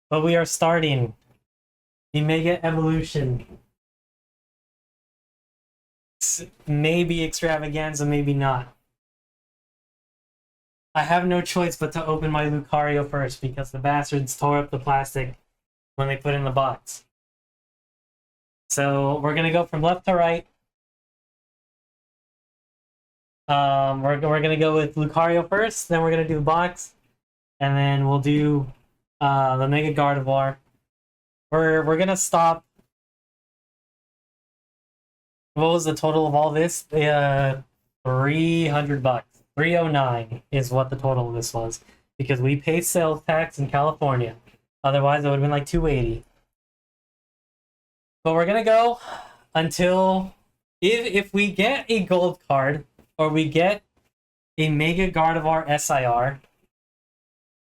But we are starting the Mega Evolution. Maybe extravaganza, maybe not. I have no choice but to open my Lucario first because the bastards tore up the plastic when they put in the box. So we're gonna go from left to right. We're gonna go with Lucario first, then we're gonna do the box, and then we'll do the Mega Gardevoir. We're gonna stop. What was the total of all this? $300. 309 is what the total of this was because we paid sales tax in California. Otherwise, it would have been like 280. But we're gonna go until if we get a gold card or we get a Mega Gardevoir SIR,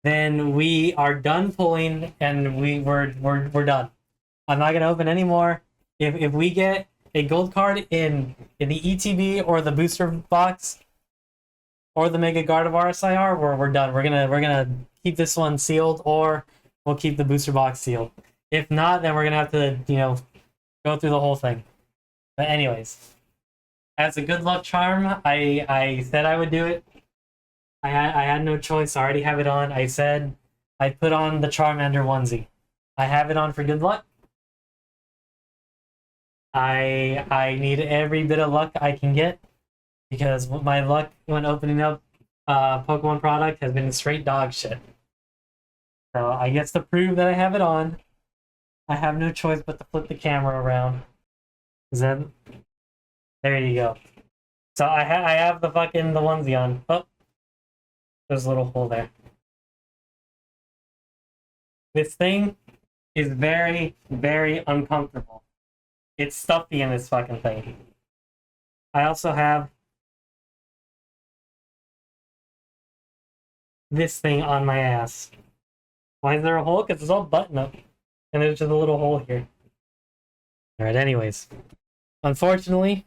then we are done pulling and we're done. I'm not gonna open anymore. If we get a gold card in the ETB or the booster box or the Mega Gardevoir SIR, we're done. We're gonna keep this one sealed, or we'll keep the booster box sealed. If not, then we're gonna have to go through the whole thing. But anyways, as a good luck charm, I said I would do it. I had no choice. I already have it on. I said I'd put on the Charmander onesie. I have it on for good luck. I need every bit of luck I can get because my luck when opening up Pokemon product has been straight dog shit. So I guess to prove that I have it on, I have no choice but to flip the camera around. There you go. So I have the onesie on. Oh, there's a little hole there. This thing is very, very uncomfortable. It's stuffy in this fucking thing. I also have this thing on my ass. Why is there a hole? Because it's all button up. And there's just a little hole here. Alright, anyways. Unfortunately,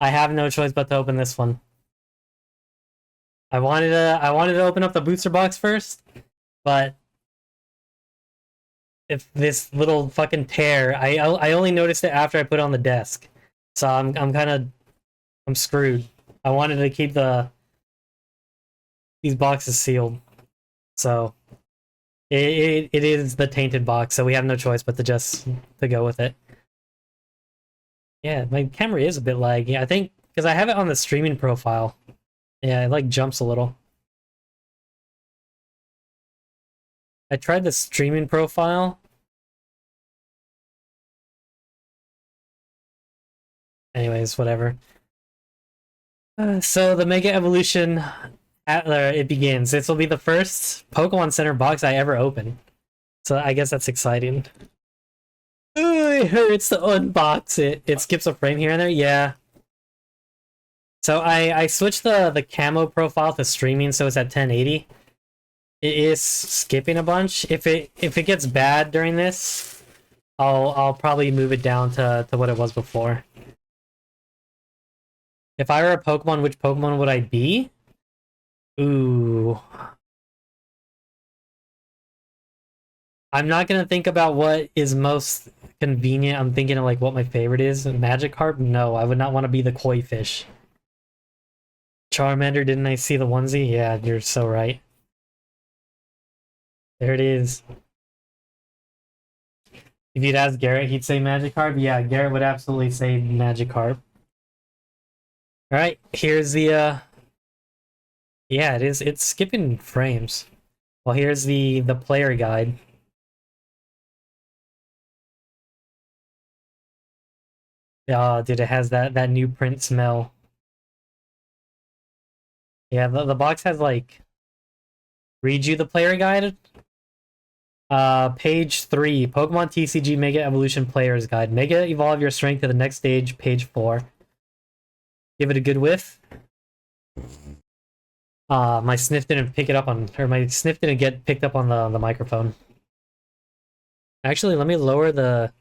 I have no choice but to open this one. I wanted to open up the booster box first, but if this little fucking tear, I only noticed it after I put it on the desk. So I'm screwed. I wanted to keep these boxes sealed. So it is the tainted box, so we have no choice but to go with it. Yeah, my camera is a bit laggy. I think because I have it on the streaming profile. Yeah, it like jumps a little. I tried the streaming profile. Anyways, whatever. So the Mega Evolution, it begins. This will be the first Pokemon Center box I ever open. So I guess that's exciting. Ooh, it hurts to unbox it. It skips a frame here and there. Yeah. So I switched the camo profile to streaming, so it's at 1080. It is skipping a bunch. If it gets bad during this, I'll probably move it down to what it was before. If I were a Pokemon, which Pokemon would I be? Ooh. I'm not gonna think about what is most convenient. I'm thinking of like what my favorite is. Magikarp? No, I would not want to be the koi fish. Charmander, didn't I see the onesie? Yeah, you're so right. There it is. If you'd ask Garrett, he'd say Magikarp. Yeah, Garrett would absolutely say Magikarp. Alright, here's the yeah, it's skipping frames. Well, here's the player guide. Oh, dude, it has that new print smell. Yeah, the box has like read you the player guide. Page 3, Pokemon TCG Mega Evolution Player's Guide. Mega evolve your strength to the next stage, page 4. Give it a good whiff. My sniff didn't pick it up on, or my sniff didn't get picked up on the microphone. Actually, let me lower the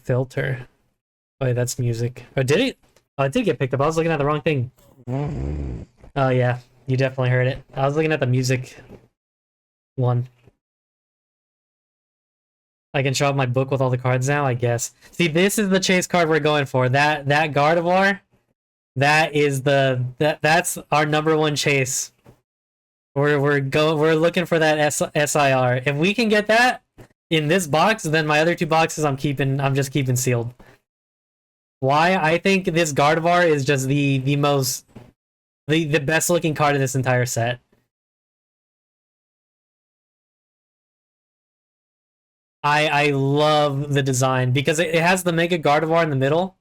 filter. Oh, yeah, that's music. Oh, did it? Oh, it did get picked up. I was looking at the wrong thing. Oh, yeah. You definitely heard it. I was looking at the music one. I can show up my book with all the cards now, I guess. See, this is the chase card we're going for. That Gardevoir, that's our number one chase. We're looking for that SIR. If we can get that in this box, then my other two boxes I'm just keeping sealed. Why? I think this Gardevoir is just the best looking card in this entire set. I love the design because it has the Mega Gardevoir in the middle,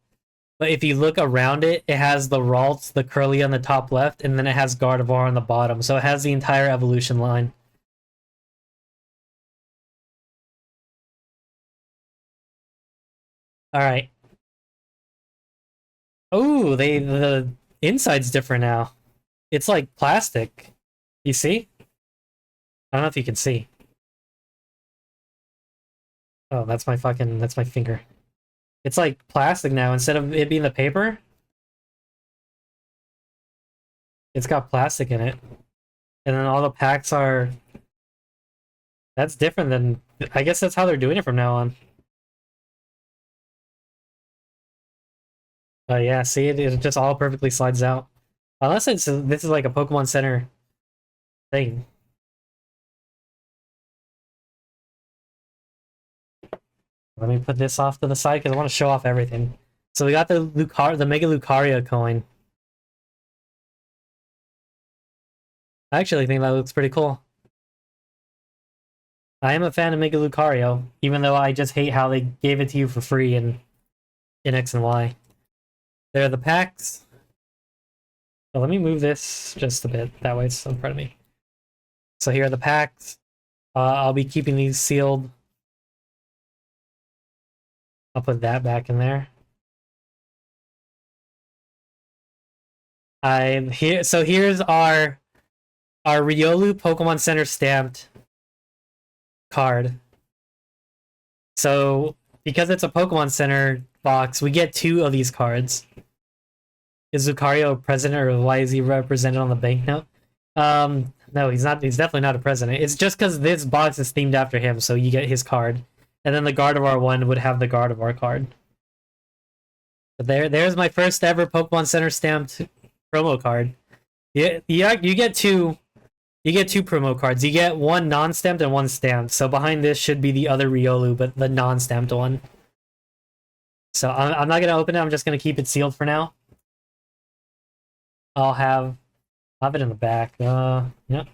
but if you look around it, it has the Ralts, the Curly on the top left, and then it has Gardevoir on the bottom. So it has the entire evolution line. All right. Oh, the inside's different now. It's like plastic. You see? I don't know if you can see. Oh, that's my finger. It's like plastic now instead of it being the paper. It's got plastic in it. And then all the packs are... That's different than... I guess that's how they're doing it from now on. Oh yeah, see, it just all perfectly slides out. Unless this is like a Pokemon Center thing. Let me put this off to the side because I want to show off everything. So we got the Mega Lucario coin. I actually think that looks pretty cool. I am a fan of Mega Lucario, even though I just hate how they gave it to you for free in X and Y. There are the packs. So let me move this just a bit. That way it's in front of me. So here are the packs. I'll be keeping these sealed. I'll put that back in there. Here's our Riolu Pokemon Center stamped card. So because it's a Pokemon Center box, we get 2 of these cards. Is Lucario a president, or why is he represented on the banknote? No, he's not. He's definitely not a president. It's just because this box is themed after him, so you get his card. And then the Gardevoir one would have the Gardevoir card. But there's my first ever Pokemon Center stamped promo card. You get two promo cards. You get one non-stamped and one stamped. So behind this should be the other Riolu, but the non-stamped one. So I'm not gonna open it. I'm just gonna keep it sealed for now. I'll have it in the back. Yep.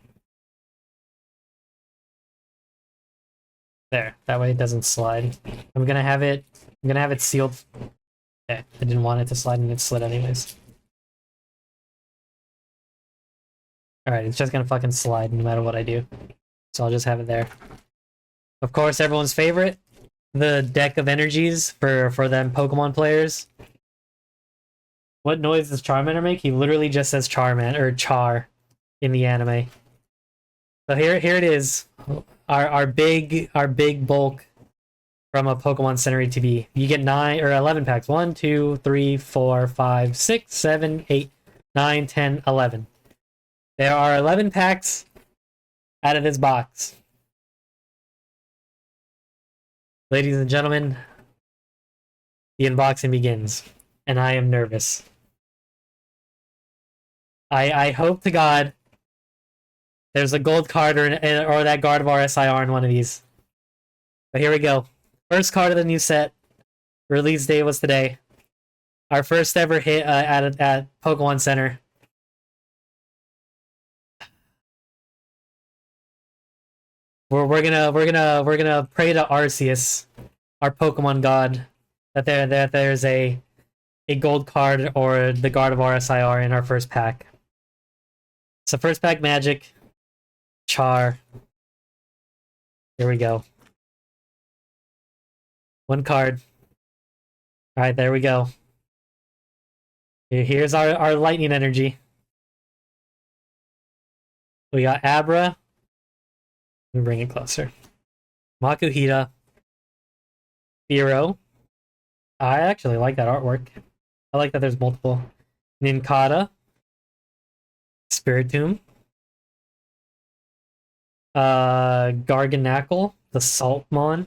There. That way it doesn't slide. I'm gonna have it sealed. Okay, I didn't want it to slide and it slid anyways. Alright, it's just gonna fucking slide no matter what I do. So I'll just have it there. Of course, everyone's favorite, the deck of energies for them Pokemon players. What noise does Charmander make? He literally just says Charman or Char in the anime. So here it is. Our big bulk from a Pokemon Center ETB. You get 9 or 11 packs. 1, 2, 3, 4, 5, 6, 7, 8, 9, 10, 11. There are 11 packs out of this box. Ladies and gentlemen, the unboxing begins, and I am nervous. I hope to God there's a gold card or that Gardevoir SIR in one of these. But here we go. First card of the new set. Release day was today. Our first ever hit at Pokemon Center. We're gonna pray to Arceus, our Pokemon god, that there's a gold card or the Gardevoir SIR in our first pack. So first pack Magic, Char. Here we go. One card. Alright, there we go. Here's our lightning energy. We got Abra. Let me bring it closer. Makuhita. Fearow. I actually like that artwork. I like that there's multiple. Nincada. Spiritomb. Garganackle, the Saltmon.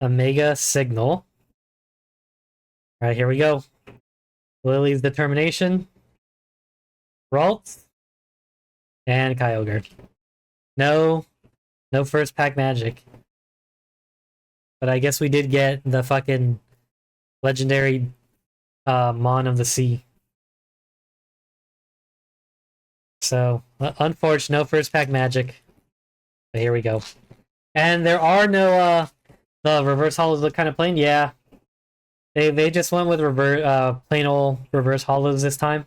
A Mega Signal. Alright, here we go. Lily's Determination. Ralts. And Kyogre. No first pack magic. But I guess we did get the fucking legendary Mon of the Sea. So, unfortunate, no first pack magic. But here we go. And there are no, the reverse holos look kind of plain. Yeah. They just went with plain old reverse holos this time.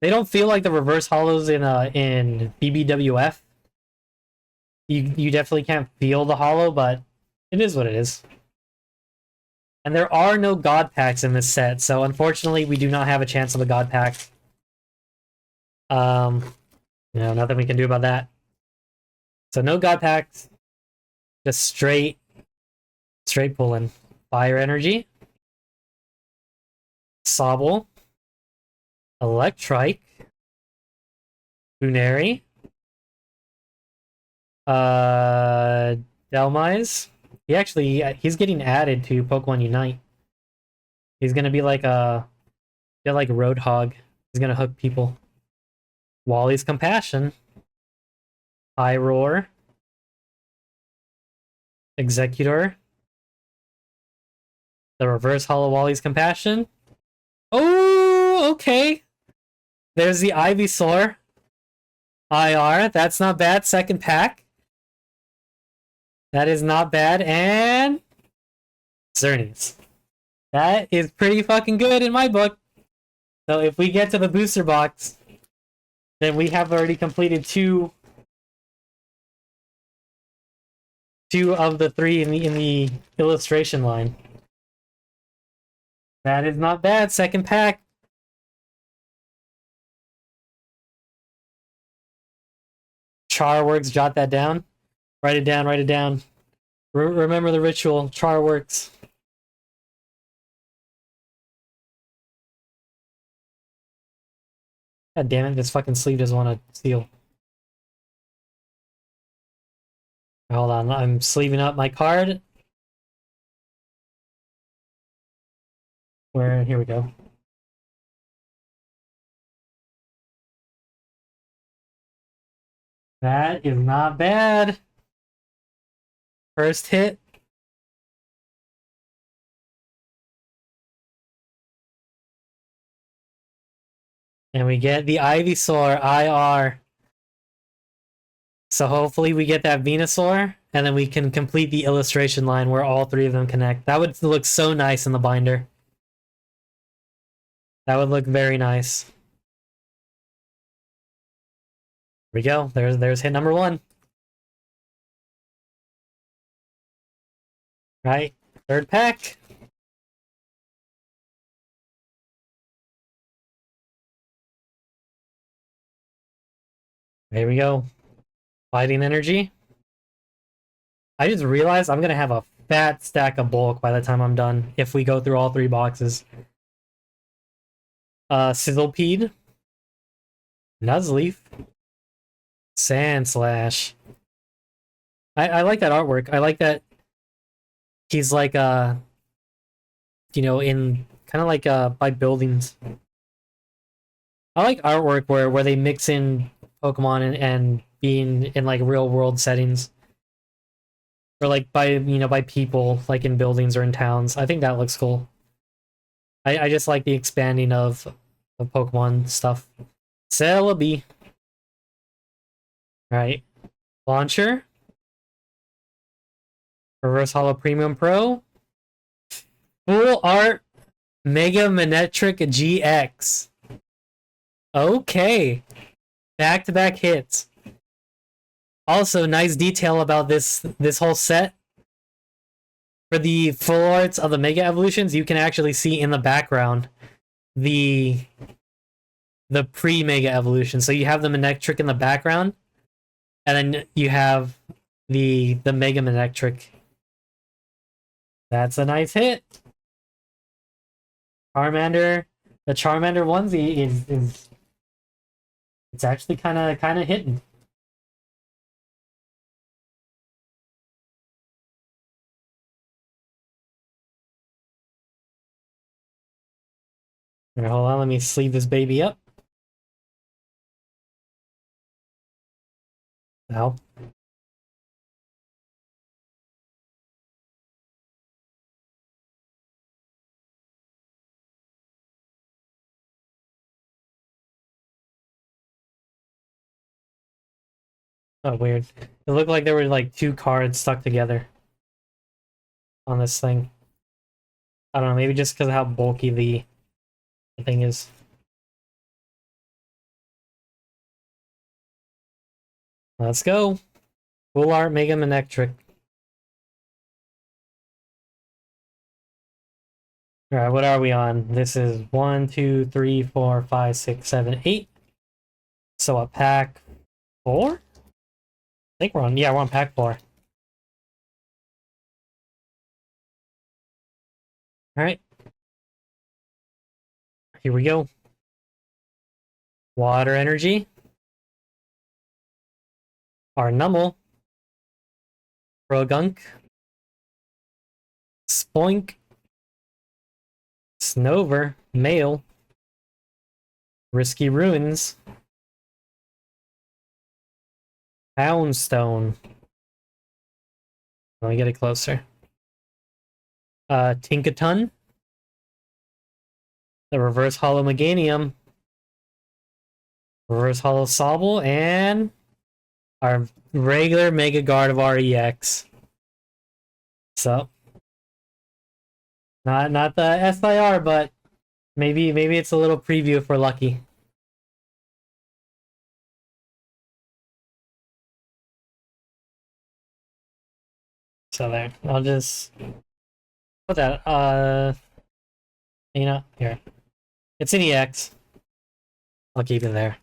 They don't feel like the reverse holos in BBWF. You definitely can't feel the holo, but it is what it is. And there are no God Packs in this set, so unfortunately we do not have a chance of a God Pack. Nothing we can do about that. So no God Packs. Just straight pulling. Fire Energy. Sobble. Electrike. Lunari. Delmise. He's getting added to Pokemon Unite. He's gonna be like Roadhog. He's gonna hook people. Wally's Compassion. High Roar. Executor. The reverse holo Wally's Compassion. Oh, okay. There's the Ivysaur. IR. That's not bad. Second pack. That is not bad. And Xerneas. That is pretty fucking good in my book. So if we get to the booster box, then we have already completed two of the three in the illustration line. That is not bad. Second pack. Charworks, jot that down. Write it down, write it down. Remember the ritual. Charworks. God damn it, this fucking sleeve doesn't want to seal. Hold on, I'm sleeving up my card. Here we go. That is not bad. First hit. And we get the Ivysaur IR. So hopefully we get that Venusaur, and then we can complete the illustration line where all three of them connect. That would look so nice in the binder. That would look very nice. Here we go. There's hit number 1. Right? Third pack. There we go. Fighting Energy. I just realized I'm gonna have a fat stack of bulk by the time I'm done, if we go through all 3 boxes. Sizzlepede. Nuzleaf. Sandslash. I like that artwork. I like that he's like, in kind of like, by buildings. I like artwork where they mix in Pokemon and being in like real world settings. Or like by people, like in buildings or in towns. I think that looks cool. I just like the expanding of Pokemon stuff. Celebi. Right. Launcher. Reverse Holo Premium Pro. Full Art Mega Manetric GX. Okay. Back-to-back hits. Also, nice detail about this whole set. For the full arts of the Mega Evolutions, you can actually see in the background the pre-Mega Evolution. So you have the Manectric in the background, and then you have the Mega Manectric. That's a nice hit. Charmander, The Charmander onesie is it's actually kind of hidden. All right, hold on, let me sleeve this baby up. Now. Oh, weird. It looked like there were like two cards stuck together on this thing. I don't know, maybe just because of how bulky the thing is. Let's go. Full art Mega Manectric. Alright, what are we on? This is 1, 2, 3, 4, 5, 6, 7, 8. So a pack 4? I think we're on pack 4. Alright. Here we go. Water Energy. Arnumel. Progunk. Spoink. Snover. Male. Risky Ruins. Poundstone. Let me get it closer. Tinkaton. The Reverse Hollow Meganium. Reverse Hollow Sobble, and our regular Mega Gardevoir EX. So, not the SIR, but maybe it's a little preview if we're lucky. So there, I'll just put that. Here, it's an EX. I'll keep it there.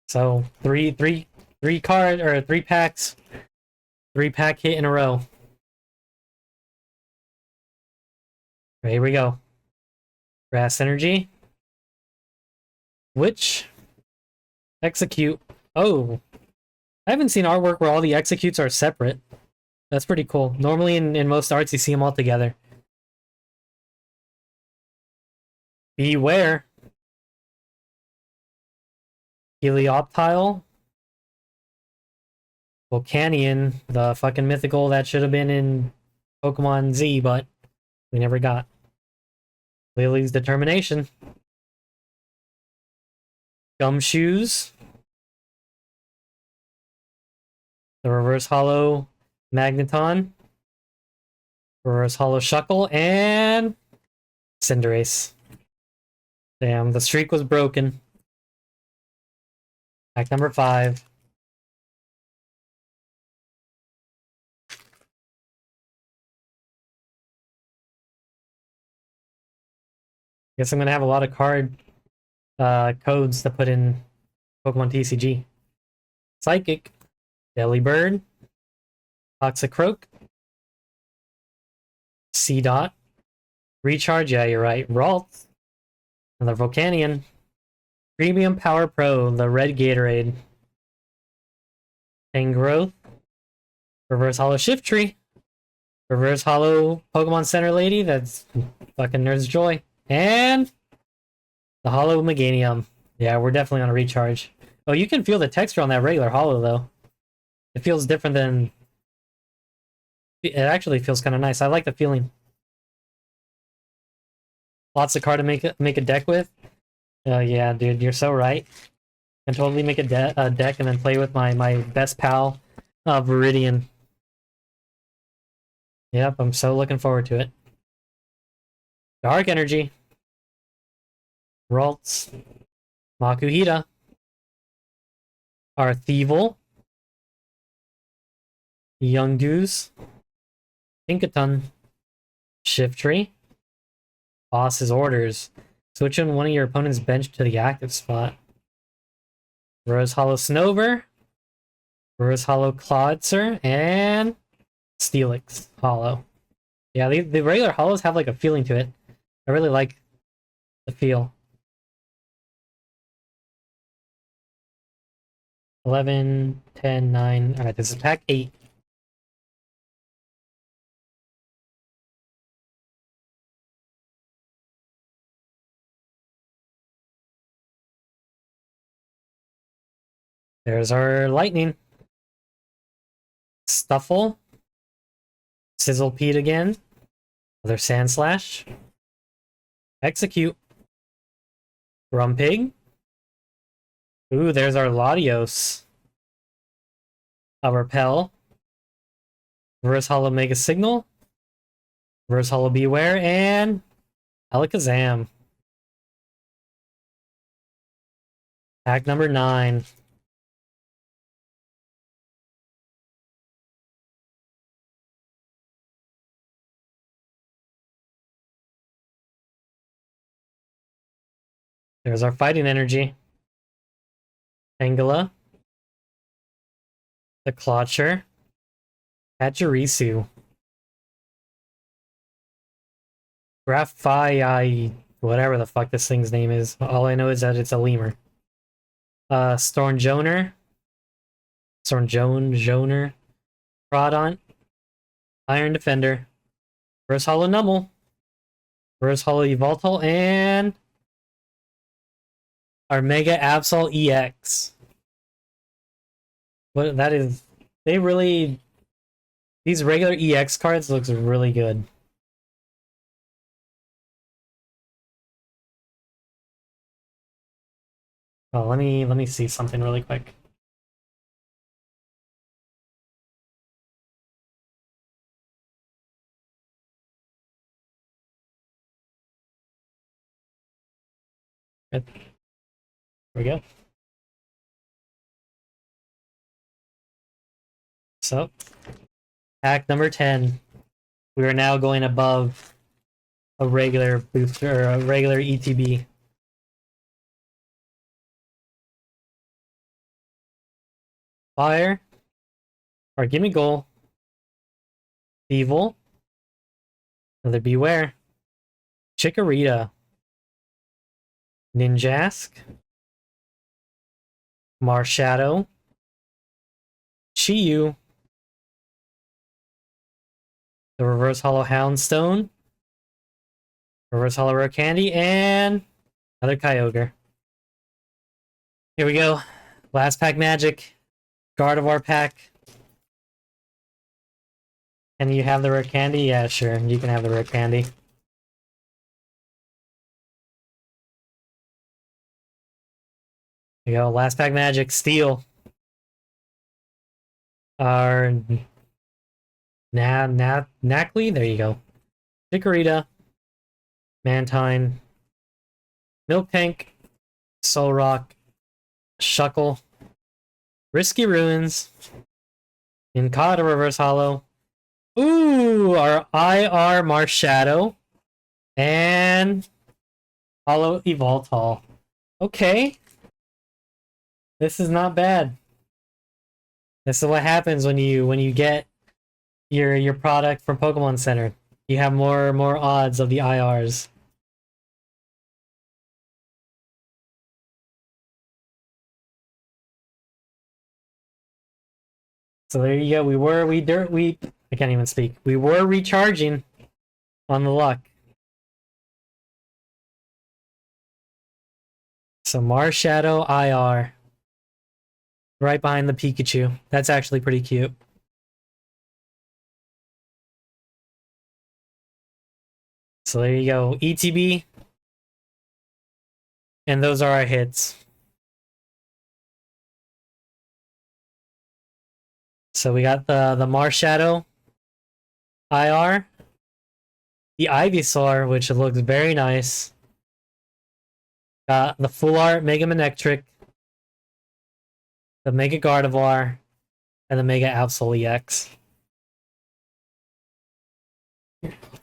So three packs, 3-pack hit in a row. Here we go. Grass Energy. Which execute. Oh, I haven't seen artwork where all the executes are separate. That's pretty cool. Normally in most arts you see them all together. Beware. Helioptile. Volcanion, the fucking mythical that should have been in Pokemon Z, but we never got. Lily's Determination. Gumshoes. The Reverse Hollow Magneton. Reverse Hollow Shuckle, and Cinderace. Damn, the streak was broken. Pack number 5. Guess I'm gonna have a lot of card codes to put in Pokemon TCG. Psychic, Delibird, Toxicroak, C-Dot, Recharge, yeah, you're right, Ralts, another Volcanion, Premium Power Pro, the red Gatorade, Tangrowth, Reverse Hollow Shiftry, Reverse Hollow Pokemon Center Lady, that's fucking Nerd's Joy, and the Hollow Meganium. Yeah, we're definitely on a recharge. Oh, you can feel the texture on that regular Hollow, though. It feels different than... It actually feels kind of nice. I like the feeling. Lots of card to make a deck with. Yeah, dude, you're so right. I can totally make a deck and then play with my best pal, Viridian. Yep, I'm so looking forward to it. Dark Energy. Ralts. Makuhita. Arthival. Youngdoos. Tinkaton. Shiftry. Boss's Orders. Switch on one of your opponent's bench to the active spot. Rose Hollow Snover. Reverse Hollow Clawitzer, and Steelix Hollow. Yeah, the regular hollows have like a feeling to it. I really like the feel. 11, 10, 9. Alright, this is pack 8. There's our lightning. Stuffle. Sizzlepede again. Another Sandslash. Execute. Rumpig. Ooh, there's our Latios. A Repel. Reverse Hollow Mega Signal. Reverse Hollow Beware, and Alakazam. Pack number 9. There's our fighting energy. Tangela. The Clotcher. Pachirisu. Graphi, whatever the fuck this thing's name is. All I know is that it's a lemur. Stormjoner. Joner. Prodont. Iron Defender. Reverse Hollow Numel. Reverse Hollow Yveltal, and our Mega Absol EX. What that is, they really, these regular EX cards looks really good. Oh, let me see something really quick. There we go. So, pack number 10. We are now going above a regular booster, or a regular ETB. Fire. Or Gimme Goal. Evil. Another Beware. Chikorita. Ninjask. Marshadow. Chiyu. The Reverse Hollow Houndstone. Reverse Hollow Rare Candy, and another Kyogre. Here we go. Last pack magic. Gardevoir pack. Can you have the rare candy? Yeah, sure. You can have the rare candy. Here you go. Last pack magic. Steel. Our Nacli. There you go. Chikorita. Mantine. Miltank. Solrock. Shuckle. Risky Ruins. Incada Reverse Hollow. Ooh, our IR Marshadow. And Hollow Evoltal. Okay. This is not bad. This is what happens when you get your product from Pokemon Center. You have more odds of the IRs. So there you go. I can't even speak. We were recharging on the luck. So Marshadow IR. Right behind the Pikachu. That's actually pretty cute. So there you go. ETB. And those are our hits. So we got the Marshadow IR. The Ivysaur, which looks very nice. Got the Full Art Mega Manectric. The Mega Gardevoir. And the Mega Absol EX.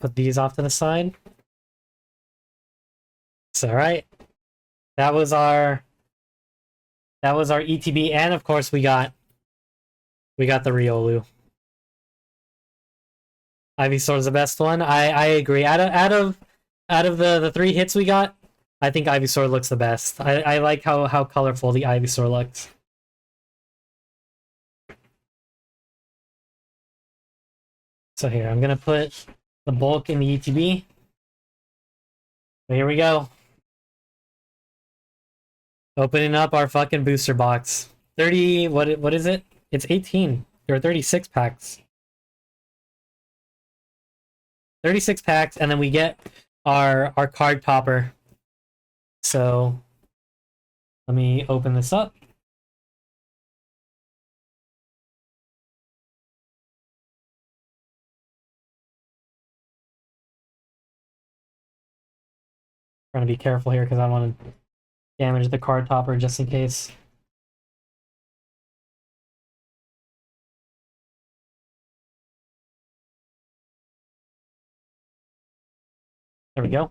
Put these off to the side. So alright. That was our ETB, and of course we got We got the Riolu. Ivysaur's the best one. I agree. Out of the three hits we got, I think Ivysaur looks the best. I like how colorful the Ivysaur looks. So here, I'm gonna put the bulk in the ETB. So here we go. Opening up our fucking booster box. 30, what is it? It's 18. There are 36 packs. 36 packs, and then we get our card topper. So let me open this up. Trying to be careful here because I want to damage the card topper just in case. There we go.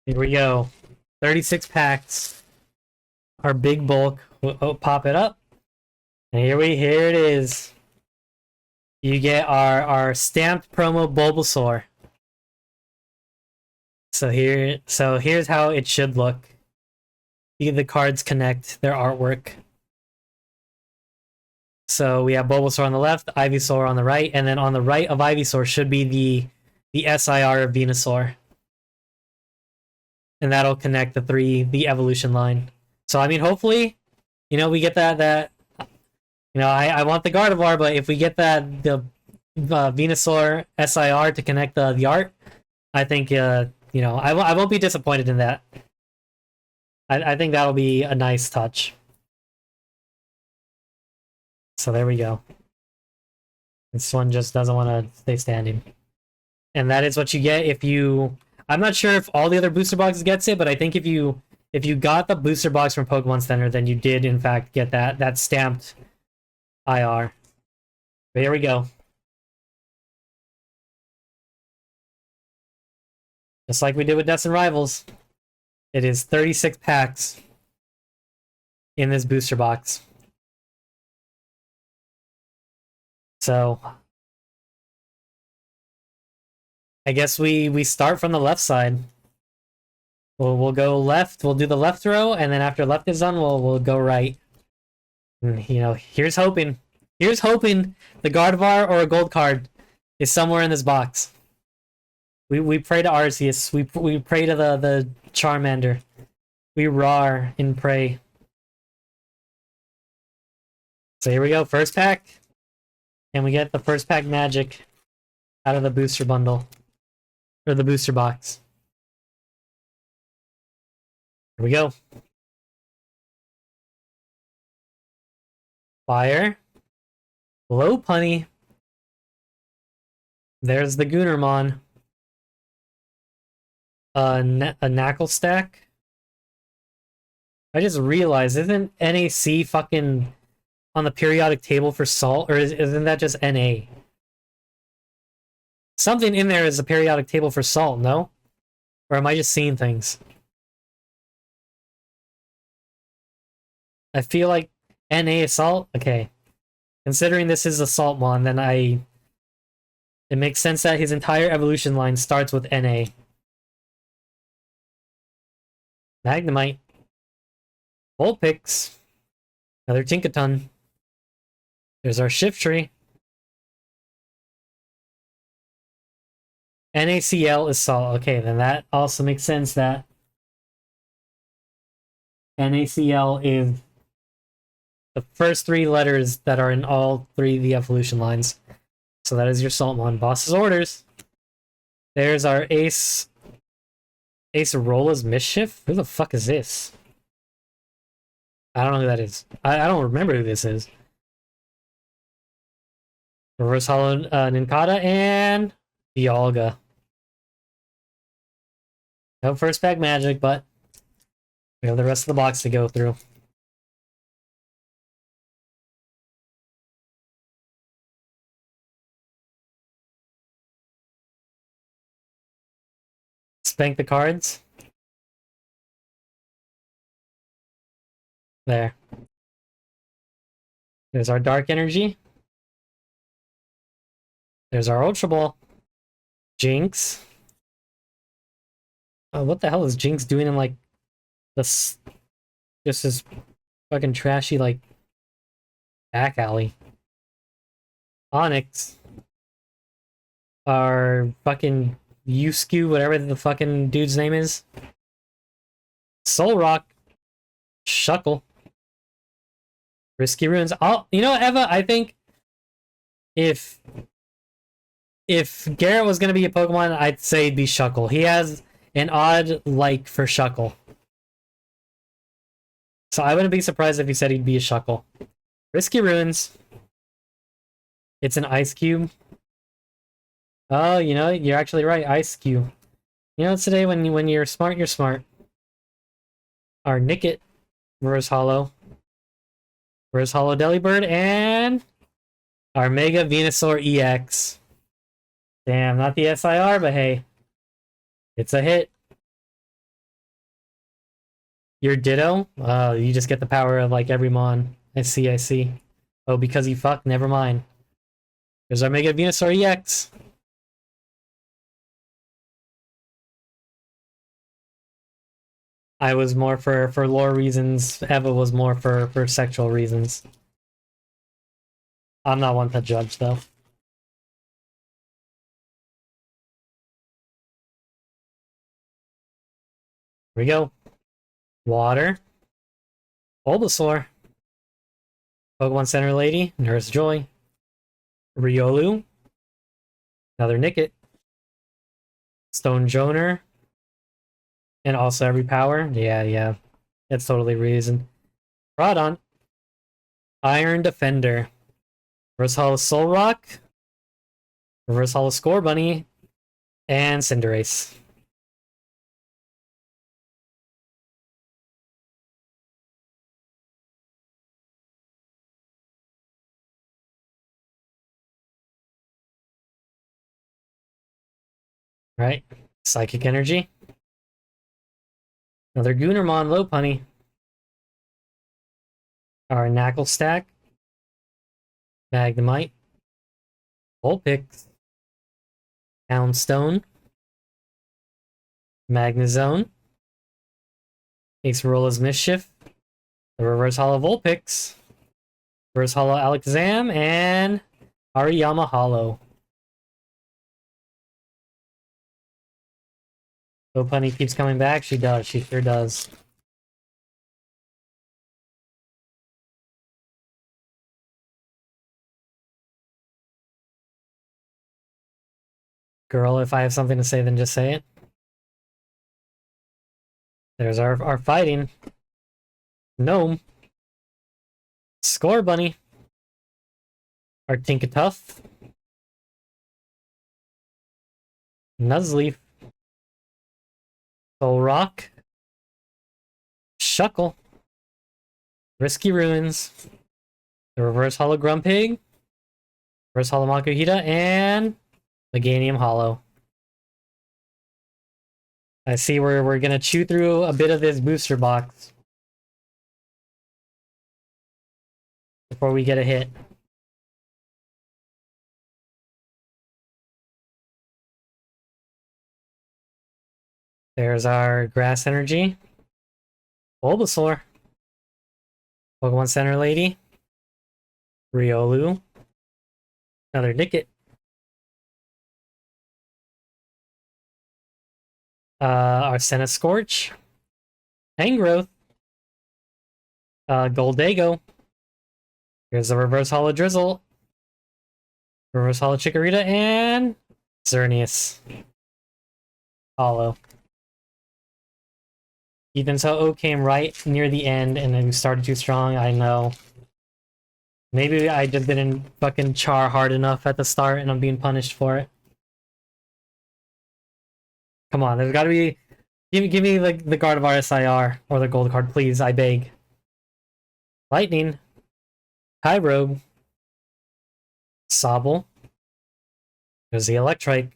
Here we go. 36 packs. Our big bulk. We'll pop it up. And here it is. You get our stamped promo Bulbasaur. So here's how it should look. The cards connect their artwork. So we have Bulbasaur on the left, Ivysaur on the right, and then on the right of Ivysaur should be the SIR of Venusaur. And that'll connect the evolution line. So I mean, hopefully, we get that. I want the Gardevoir, but if we get the Venusaur SIR to connect the art, I think I won't be disappointed in that. I think that'll be a nice touch. So there we go. This one just doesn't want to stay standing. And that is what you get if you... I'm not sure if all the other booster boxes gets it, but I think if you got the booster box from Pokemon Center, then you did in fact get that stamped IR. But here we go. Just like we did with Destined Rivals. It is 36 packs in this booster box. So I guess we start from the left side. We'll go left. We'll do the left row, and then after left is done, we'll go right. And, here's hoping. Here's hoping the Gardevoir or a gold card is somewhere in this box. We pray to Arceus. We pray to the Charmander. We roar and pray. So here we go. First pack. And we get the first pack magic out of the booster bundle. Or the booster box. Here we go. Fire. Low punny. There's the Goonermon. A Knackle stack. I just realized, isn't NAC fucking on the periodic table for salt, or isn't that just NA? Something in there is a periodic table for salt, no? Or am I just seeing things? I feel like NA is salt? Okay. Considering this is a Saltmon, then it makes sense that his entire evolution line starts with NA. Magnemite. Vulpix. Another Tinkaton. There's our Shiftry. NaCl is salt. Okay, then that also makes sense that NaCl is the first three letters that are in all three of the evolution lines. So that is your Saltmon. Boss's orders. There's our Ace Rola's Mischief? Who the fuck is this? I don't know who that is. I don't remember who this is. Reverse Hollow Nincada and Dialga. No first pack magic, but we have the rest of the box to go through. Spank the cards. There. There's our Dark Energy. There's our Ultra Ball. Jinx. Oh, what the hell is Jinx doing in, like, this... Just this fucking trashy, like, back alley. Onyx. Our fucking Yusku, whatever the fucking dude's name is. Soul Rock. Shuckle. Risky Ruins. Oh, you know what, Eva? I think if Garrett was gonna be a Pokemon, I'd say it'd be Shuckle. He has an odd like for Shuckle. So I wouldn't be surprised if he said he'd be a Shuckle. Risky Ruins. It's an Ice Cube. Oh, you know, you're actually right. Ice Cube. You know, today when you're smart, you're smart. Our Nickit. Reverse Hollow. Reverse Hollow Delibird. And our Mega Venusaur EX. Damn, not the SIR, but hey. It's a hit. Your Ditto? Oh, you just get the power of, like, every Mon. I see, I see. Oh, because you fucked? Never mind. There's our Mega Venusaur EX. I was more for lore reasons. Eva was more for sexual reasons. I'm not one to judge, though. Here we go. Water. Bulbasaur. Pokemon Center Lady. Nurse Joy. Riolu. Another Nickit. Stone Joner. And also every power. Yeah. That's totally reason. Rodon. Iron Defender. Reverse Hollow Soul Rock. Reverse Hollow Score Bunny. And Cinderace. Right. Psychic Energy. Another Goonermon Lopunny. Our Knackle Stack. Magnemite. Vulpix. Poundstone. Magnezone. Acerolla's Mischief. The Reverse Hollow Vulpix. Reverse Hollow Alakazam. And Ariyama Hollow. Lopunny keeps coming back. She does. She sure does. Girl, if I have something to say, then just say it. There's our fighting. Gnome. Score Bunny. Our Tinkatuff. Nuzleaf. Soul Rock. Shuckle. Risky Ruins. The Reverse Hollow Grumpig. Reverse Hollow Makuhita. And Meganium Hollow. I see we're gonna chew through a bit of this booster box before we get a hit. There's our Grass Energy. Bulbasaur. Pokemon Center Lady. Riolu. Another Nickit. Arsena Scorch. Tangrowth. Goldago. Here's the Reverse Hollow Drizzle. Reverse Hollow Chikorita, and Xerneas. Hollow. Ethan's Ho-Oh came right near the end, and then we started too strong, I know. Maybe I just didn't fucking char hard enough at the start, and I'm being punished for it. Come on, there's gotta be... Give me like the Gardevoir SIR, or the gold card, please, I beg. Lightning. Kyrobe. Sobble. There's the Electrike.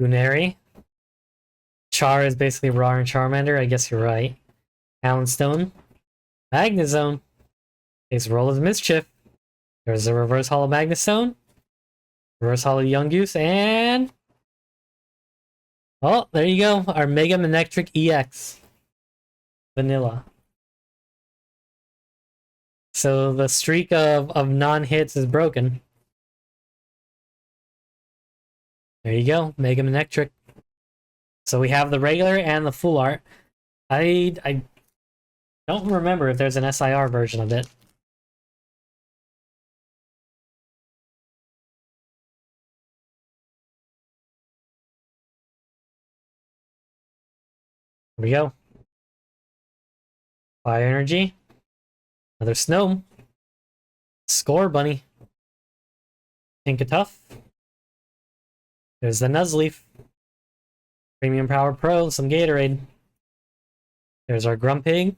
Guneri. Char is basically Raw and Charmander. I guess you're right. Stone. Magnezone. Takes Roll of Mischief. There's a Reverse Hollow Magnezone. Reverse Hollow Yungoos, and... oh, there you go. Our Mega Manectric EX. Vanilla. So the streak of non-hits is broken. There you go. Mega Manectric. So we have the regular and the full art. I don't remember if there's an SIR version of it. Here we go. Fire Energy. Another Snow. Score Bunny. Tinkatuff. There's the Nuzleaf. Premium Power Pro, some Gatorade. There's our Grumpig.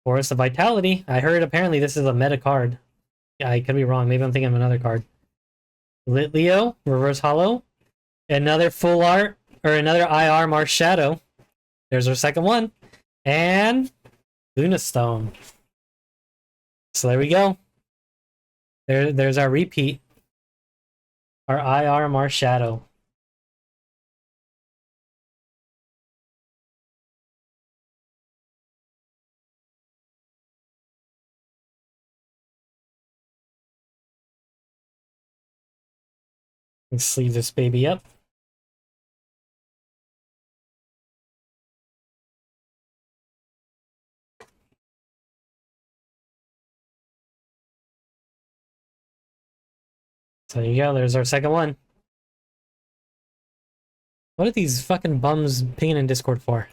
Forest of Vitality. I heard apparently this is a meta card. Yeah, I could be wrong. Maybe I'm thinking of another card. Litleo, Reverse Hollow. Another full art, or another IR Marshadow. There's our second one. And Lunastone. So there we go. There's our repeat. Our IR Marshadow. Let's sleeve this baby up. So there you go, there's our second one. What are these fucking bums pinging in Discord for?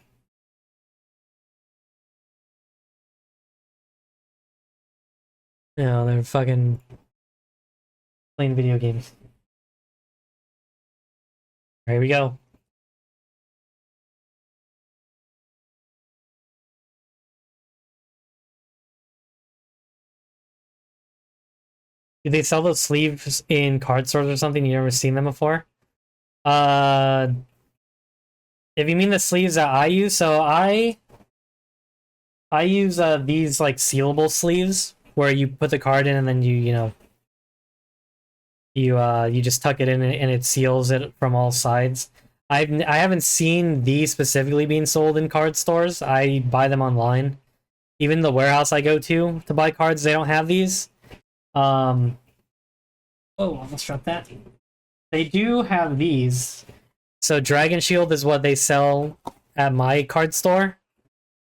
You know, they're fucking playing video games. Here we go. Do they sell those sleeves in card stores or something? You never seen them before? If you mean the sleeves that I use, so I use these like sealable sleeves where you put the card in and then you just tuck it in and it seals it from all sides. I haven't seen these specifically being sold in card stores. I buy them online. Even the warehouse I go to buy cards, they don't have these. Oh, almost dropped that. They do have these. So Dragon Shield is what they sell at my card store.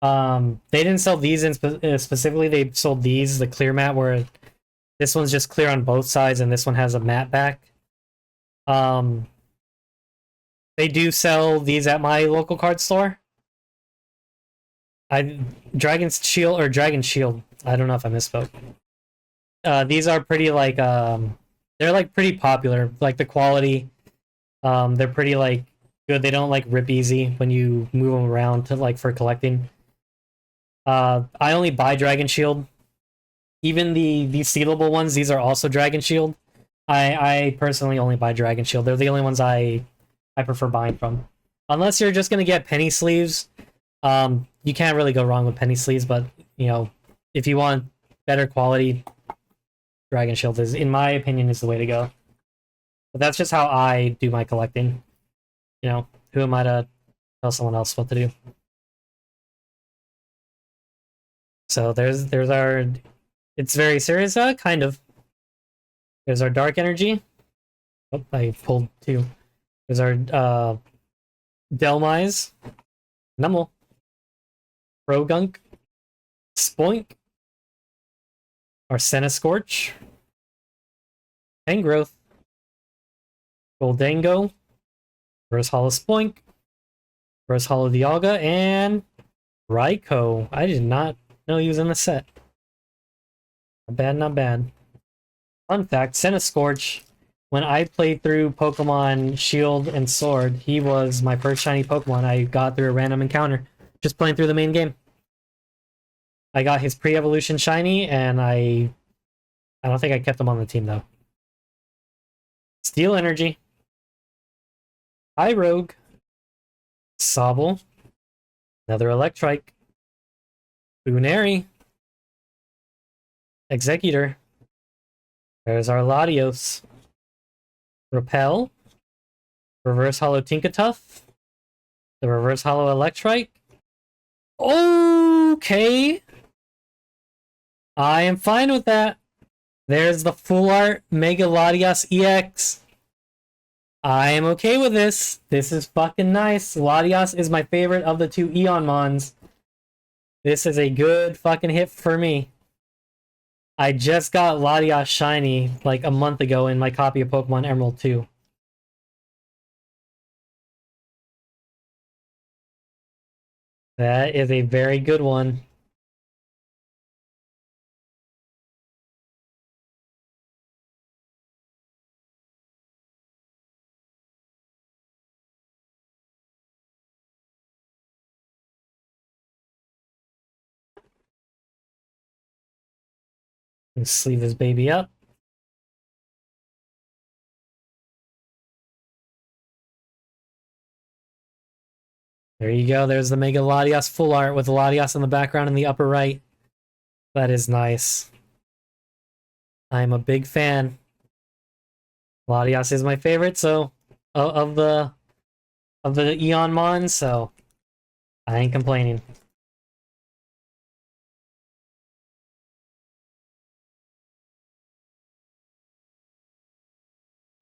They didn't sell these in specifically. They sold these, the clear matte, where this one's just clear on both sides and this one has a matte back. They do sell these at my local card store. Dragon Shield. I don't know if I misspoke. These are pretty like they're like pretty popular. Like the quality, they're pretty like good. They don't like rip easy when you move them around to like for collecting. I only buy Dragon Shield. Even the sealable ones, these are also Dragon Shield. I personally only buy Dragon Shield. They're the only ones I prefer buying from. Unless you're just gonna get penny sleeves, you can't really go wrong with penny sleeves. But you know, if you want better quality, Dragon Shield is, in my opinion, is the way to go. But that's just how I do my collecting. You know, who am I to tell someone else what to do? So there's our. It's very serious, kind of. There's our Dark Energy. Oh, I pulled two. There's our Delmise, Numel, Progunk, Spoink, our Scorch, Tangrowth, Goldango, Reverse Hollow Spoink, Reverse Hollow Dialga, and Raikou. I did not know he was in the set. Not bad, not bad. Fun fact, Scorch, when I played through Pokemon Shield and Sword, he was my first shiny Pokemon I got through a random encounter, just playing through the main game. I got his pre-evolution shiny, and I don't think I kept him on the team, though. Steel Energy. Rogue. Sobble. Another Electrike. Lunari. Executor. There's our Latios. Repel. Reverse Hollow Tinkatuff. The Reverse Hollow Electrike. Okay. I am fine with that. There's the Full Art Mega Latias EX. I am okay with this. This is fucking nice. Latias is my favorite of the two Eon Mons. This is a good fucking hit for me. I just got Latias Shiny like a month ago in my copy of Pokemon Emerald 2. That is a very good one. Let's sleeve this baby up. There you go. There's the Mega Latias Full Art with Latias in the background in the upper right. That is nice. I'm a big fan. Latias is my favorite, so of the Eon Mons, so I ain't complaining.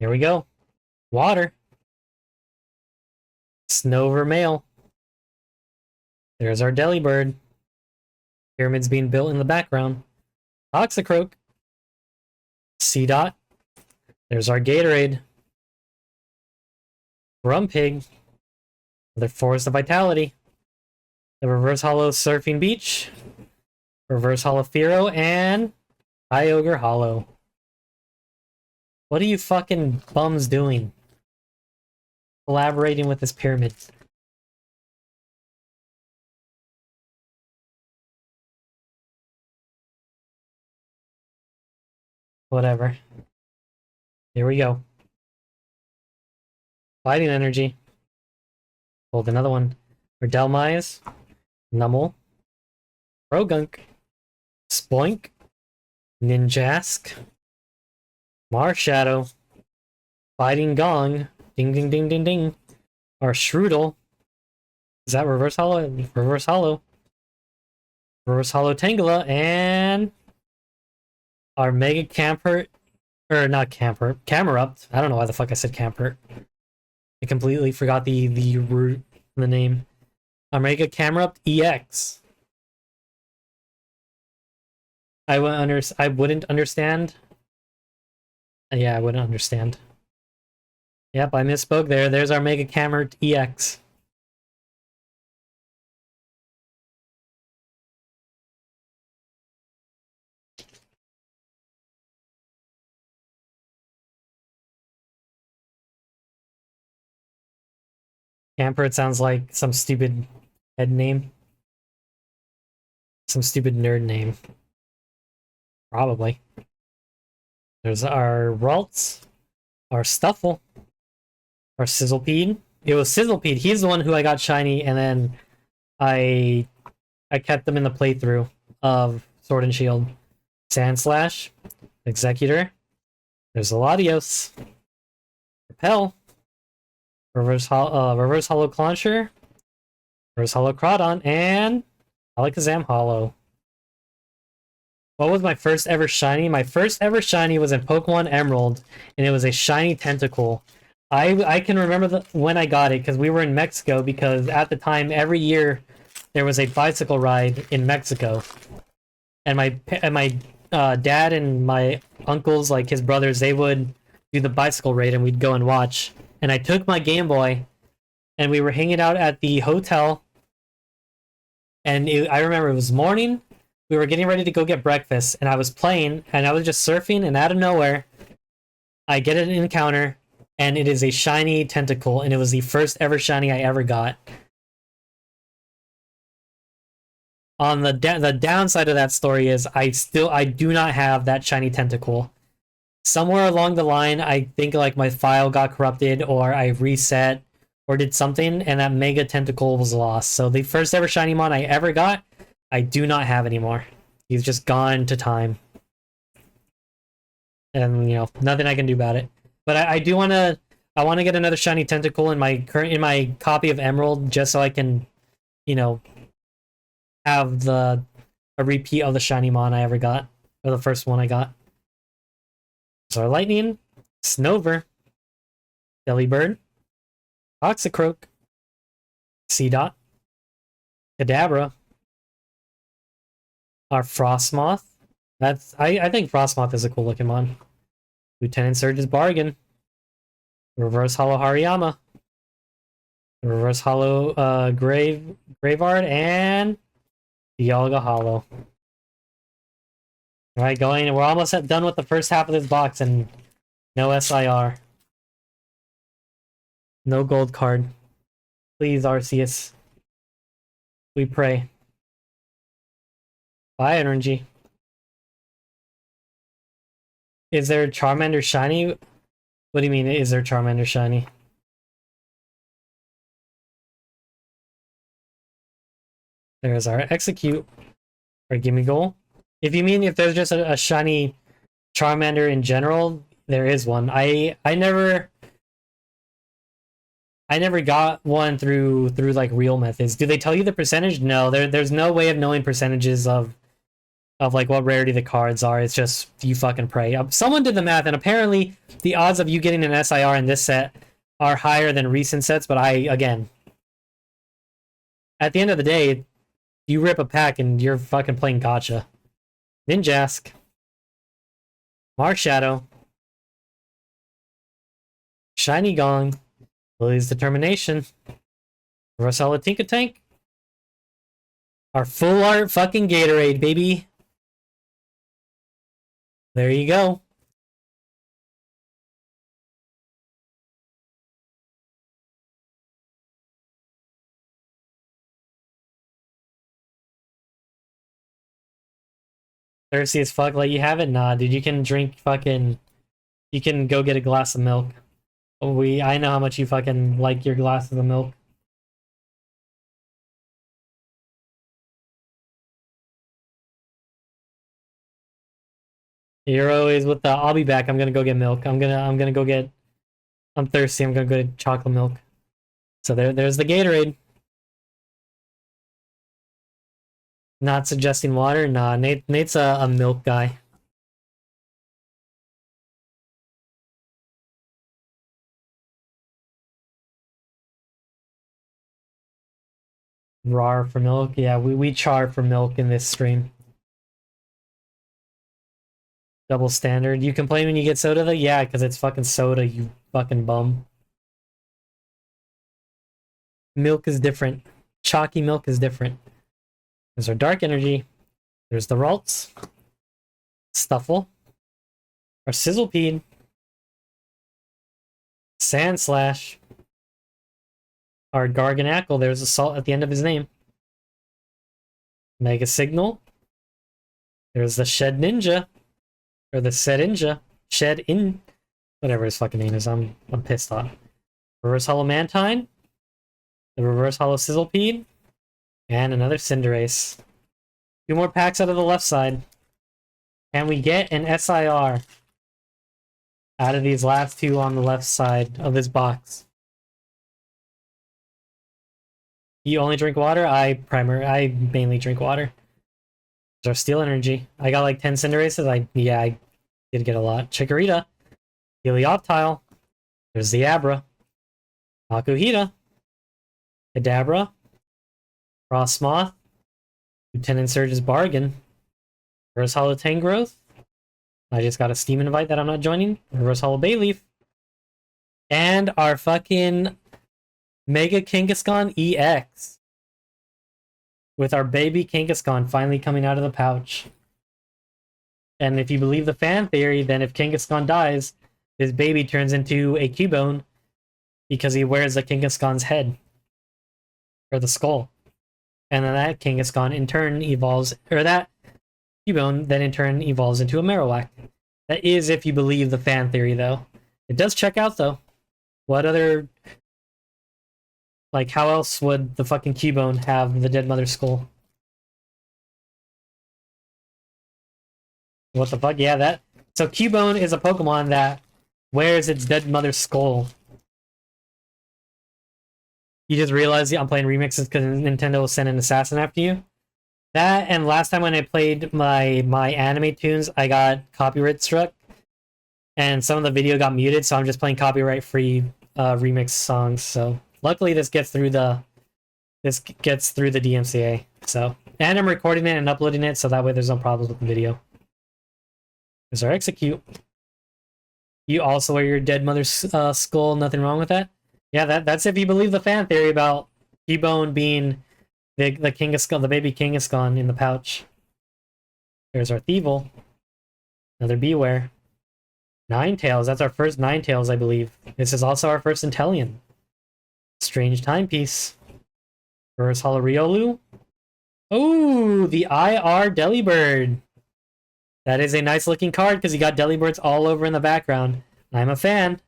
Here we go. Water. Snow Vermeil. There's our Delibird. Pyramids being built in the background. Toxicroak. Seedot. There's our Gatorade. Grumpig. Another Forest of Vitality. The Reverse Hollow Surfing Beach. Reverse Hollow Fearow, and Kyogre Hollow. What are you fucking bums doing? Collaborating with this pyramid. Whatever. Here we go. Fighting Energy. Hold another one. Delmise. Numel. Progunk. Spoink. Ninjask. Marshadow. Fighting Gong. Ding ding ding ding ding. Our Shroodle. Is that Reverse Hollow? Reverse Hollow. Reverse Hollow Tangela, and our Mega Camper, or not Camper, Camerupt. I don't know why the fuck I said Camper. I completely forgot the name. Our Mega Camerupt EX. I wouldn't understand. Yeah, I wouldn't understand. Yep, I misspoke there. There's our Mega Camerupt EX. Camper, it sounds like some stupid head name. Some stupid nerd name. Probably. There's our Ralts, our Stuffle, our Sizzlepede. It was Sizzlepede. He's the one who I got shiny, and then I kept them in the playthrough of Sword and Shield. Sandslash, Executor. There's a Latios. Repel. Reverse Hollow Clauncher. Reverse Hollow Crawdon, and Alakazam Hollow. What was my first ever shiny? My first ever shiny was in Pokemon Emerald, and it was a shiny Tentacle. I can remember when I got it, because we were in Mexico, because at the time, every year, there was a bicycle ride in Mexico. And my dad and my uncles, like his brothers, they would do the bicycle raid, and we'd go and watch. And I took my Game Boy, and we were hanging out at the hotel, and I remember it was morning. We were getting ready to go get breakfast, and I was playing, and I was just surfing, and out of nowhere, I get an encounter, and it is a shiny Tentacle, and it was the first ever shiny I ever got. On the downside of that story is I do not have that shiny Tentacle. Somewhere along the line, I think like my file got corrupted, or I reset, or did something, and that Mega Tentacle was lost. So the first ever shiny mon I ever got, I do not have anymore. He's just gone to time. And, you know, nothing I can do about it. But I do want to... I want to get another shiny Tentacle in my copy of Emerald, just so I can, you know, have a repeat of the shiny mon I ever got. Or the first one I got. So our Lightning, Snover, Delibird, Toxicroak, Seedot, Kadabra, our Frostmoth. I think Frostmoth is a cool looking mon. Lieutenant Surge's Bargain, Reverse Hollow Hariyama, Reverse Hollow Graveyard, and Dialga Hollow. Alright, we're almost done with the first half of this box, and no SIR. No gold card. Please, Arceus. We pray. Bye, Energy. Is there Charmander shiny? What do you mean, is there Charmander shiny? There's our Execute. Our Gimme Goal. If you mean if there's just a shiny Charmander in general, there is one. I never got one through like real methods. Do they tell you the percentage? No, there's no way of knowing percentages of like what rarity the cards are. It's just you fucking pray. Someone did the math, and apparently the odds of you getting an SIR in this set are higher than recent sets. But again, at the end of the day, you rip a pack and you're fucking playing gotcha. Ninjask, Marshadow, Shiny Gong, Lily's Determination, Rosella Tinkatank, our full art fucking Gatorade, baby. There you go. Thirsty as fuck, like you have it? Nah, dude, you can drink fucking... You can go get a glass of milk. I know how much you fucking like your glasses of milk. You're always with the, I'll be back, I'm gonna go get milk. I'm gonna go get... I'm thirsty, I'm gonna go get chocolate milk. So there's the Gatorade. Not suggesting water? Nah, Nate's a milk guy. Rar for milk? Yeah, we char for milk in this stream. Double standard. You complain when you get soda though? Yeah, because it's fucking soda, you fucking bum. Milk is different. Chalky milk is different. There's our Dark Energy. There's the Ralts. Stuffle. Our Sizzlepede. Sandslash. Our Garganacl. There's a salt at the end of his name. Mega Signal. There's the Shed Ninja. Or the Sedinja. Whatever his fucking name is. I'm pissed off. Reverse Hollow Mantine. The Reverse Hollow Sizzlepede. And another Cinderace. 2 more packs out of the left side. Can we get an SIR out of these last 2 on the left side of this box? You only drink water? I mainly drink water. There's our Steel Energy. I got like 10 Cinderaces. I did get a lot. Chikorita. Helioptile. There's the Abra. Makuhita. Kadabra. Frostmoth. Lieutenant Surge's Bargain. Reverse Hollow Tangrowth. I just got a Steam invite that I'm not joining. Reverse Hollow Bayleaf. And our fucking Mega Kangaskhan EX. With our baby Kangaskhan finally coming out of the pouch. And if you believe the fan theory, then if Kangaskhan dies, his baby turns into a Cubone because he wears the Kangaskhan's head. Or the skull. And then that Kangaskhan in turn evolves, or that Cubone then in turn evolves into a Marowak. That is if you believe the fan theory, though. It does check out, though. What other Like, how else would the fucking Cubone have the dead mother skull? What the fuck? Yeah, that. So Cubone is a Pokemon that wears its dead mother's skull. You just realize I'm playing remixes because Nintendo will send an assassin after you. That, and last time when I played my anime tunes, I got copyright struck, and some of the video got muted. So I'm just playing copyright free remix songs. So luckily this gets through the DMCA. So, and I'm recording it and uploading it, so that way there's no problems with the video. Is our execute? You also wear your dead mother's skull. Nothing wrong with that. Yeah, that's if you believe the fan theory about Cubone being the Kangaskhan, the baby Kangaskhan in the pouch. There's our Thievul. Another Beware. Ninetales. That's our first Ninetales, I believe. This is also our first Inteleon. Strange Timepiece. Reverse Holo Riolu. Oh, the IR Delibird. That is a nice looking card because you got Delibirds all over in the background. I'm a fan.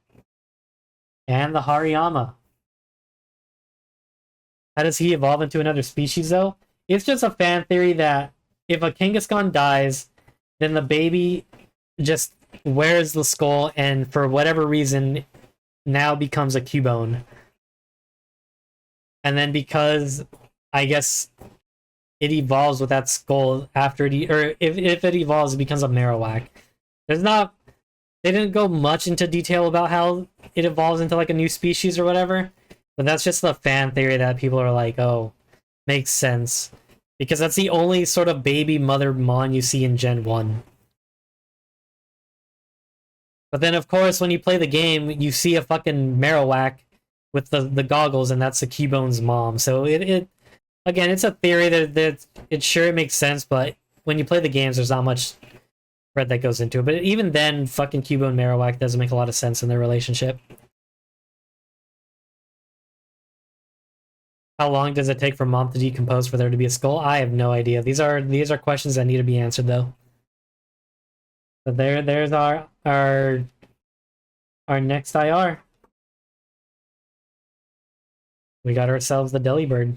And the Hariyama. How does he evolve into another species, though? It's just a fan theory that if a Kangaskhan dies, then the baby just wears the skull and for whatever reason now becomes a Cubone. And then because, I guess, it evolves with that skull after it, or if it evolves, it becomes a Marowak. There's not, they didn't go much into detail about how it evolves into like a new species or whatever, but that's just the fan theory that people are like, oh, makes sense. Because that's the only sort of baby mother mon you see in Gen 1. But then, of course, when you play the game, you see a fucking Marowak with the goggles, and that's the Cubone's mom. So it again, it's a theory that it makes sense, but when you play the games, there's not much thread that goes into it. But even then, fucking Cubone and Marowak doesn't make a lot of sense in their relationship. How long does it take for mom to decompose for there to be a skull? I have no idea. These are questions that need to be answered, though. But there's our next IR. We got ourselves the Delibird.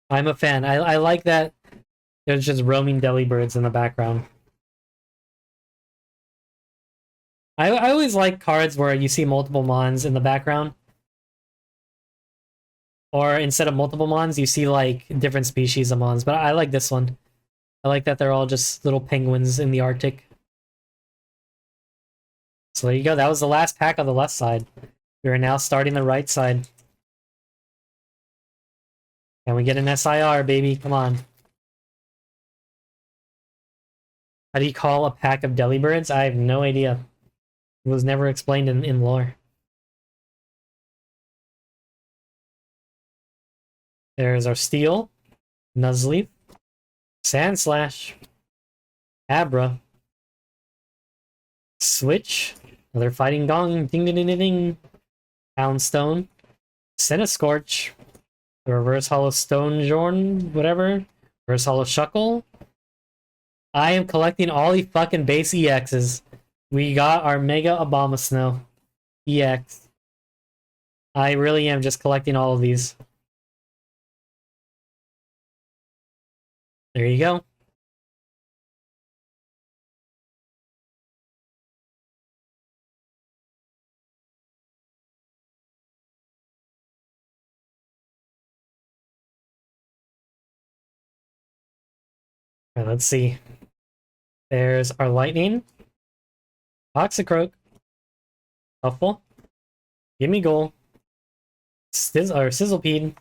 I'm a fan. I like that there's just roaming Delibirds in the background. I always like cards where you see multiple Mons in the background. Or instead of multiple Mons, you see like different species of Mons. But I like this one. I like that they're all just little penguins in the Arctic. So there you go. That was the last pack on the left side. We are now starting the right side. Can we get an SIR, baby? Come on. How do you call a pack of Delibirds? I have no idea. It was never explained in lore. There's our Steel, Nuzleaf, Sandslash, Abra, Switch, another Fighting Gong, ding ding ding ding ding, Poundstone, Cinescorch, the Reverse Holo Stonejorn, whatever, Reverse Holo Shuckle. I am collecting all the fucking base EXs. We got our Mega Abomasnow EX. I really am just collecting all of these. There you go. All right, let's see. There's our Lightning, Toxicroak, Huffle, Gimme Goal, our Sizzlepede,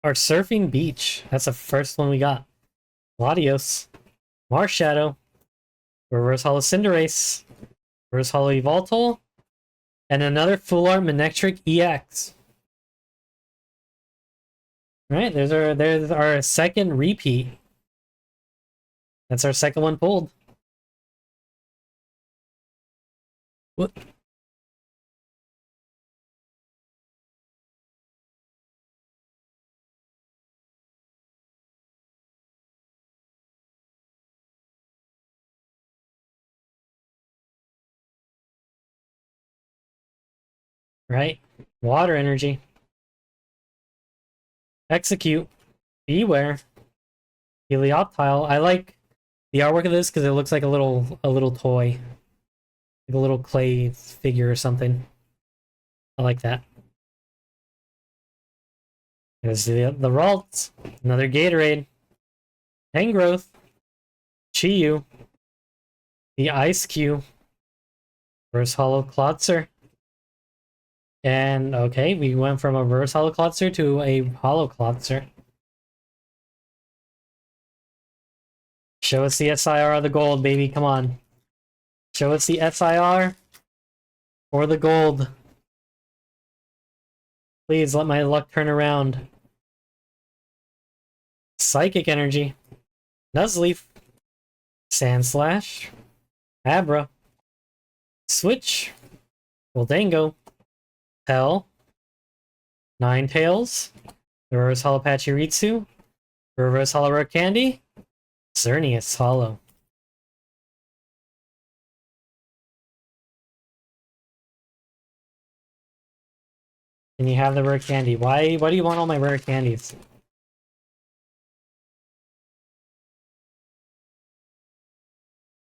our Surfing Beach. That's the first one we got. Latios, Marshadow, Reverse Holo Cinderace, Reverse Holo Evoltol, and another Full Art Manectric EX. Alright, there's our second repeat. That's our second one pulled. What? Right? Water energy. Execute. Beware. Helioptile. I like the artwork of this because it looks like a little toy. Like a little clay figure or something. I like that. There's the Ralts. Another Gatorade. Tangrowth. Chiyu. The Ice Cube. Reverse Hollow Klotzer. And okay, we went from a reverse Hollow Klotzer to a Hollow Klotzer. Show us the SIR of the gold, baby. Come on. Show us the SIR or the gold. Please let my luck turn around. Psychic Energy. Nuzleaf. Sandslash. Abra. Switch. Goldango. Hell. Ninetales. Reverse Hollow Pachirisu. Reverse Hollow Rare Candy. Xerneas Hollow. And you have the rare candy. Why do you want all my rare candies?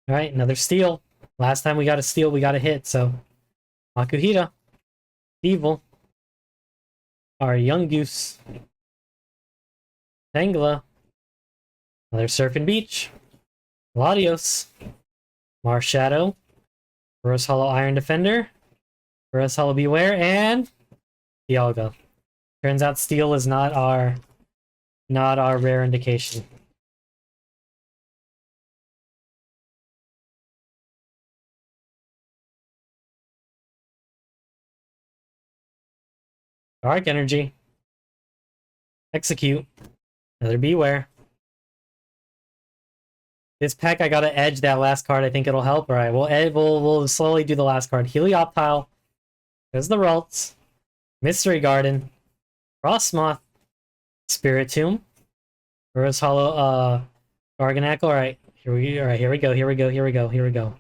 Alright, another steal. Last time we got a steal, we got a hit, so Makuhita. Evil. Our Young Goose. Tangela. Another Surfing Beach. Latios. Marshadow. Reverse Hollow Iron Defender. Reverse Hollow Beware, and Dialga. Turns out steel is not our rare indication. Dark Energy. Execute. Another Beware. This pack, I gotta edge that last card. I think it'll help. Alright, we'll slowly do the last card. Helioptile. There's the Ralts. Mystery Garden. Frostmoth. Spiritomb. Reverse Hollow Garganackle. Alright, here we go.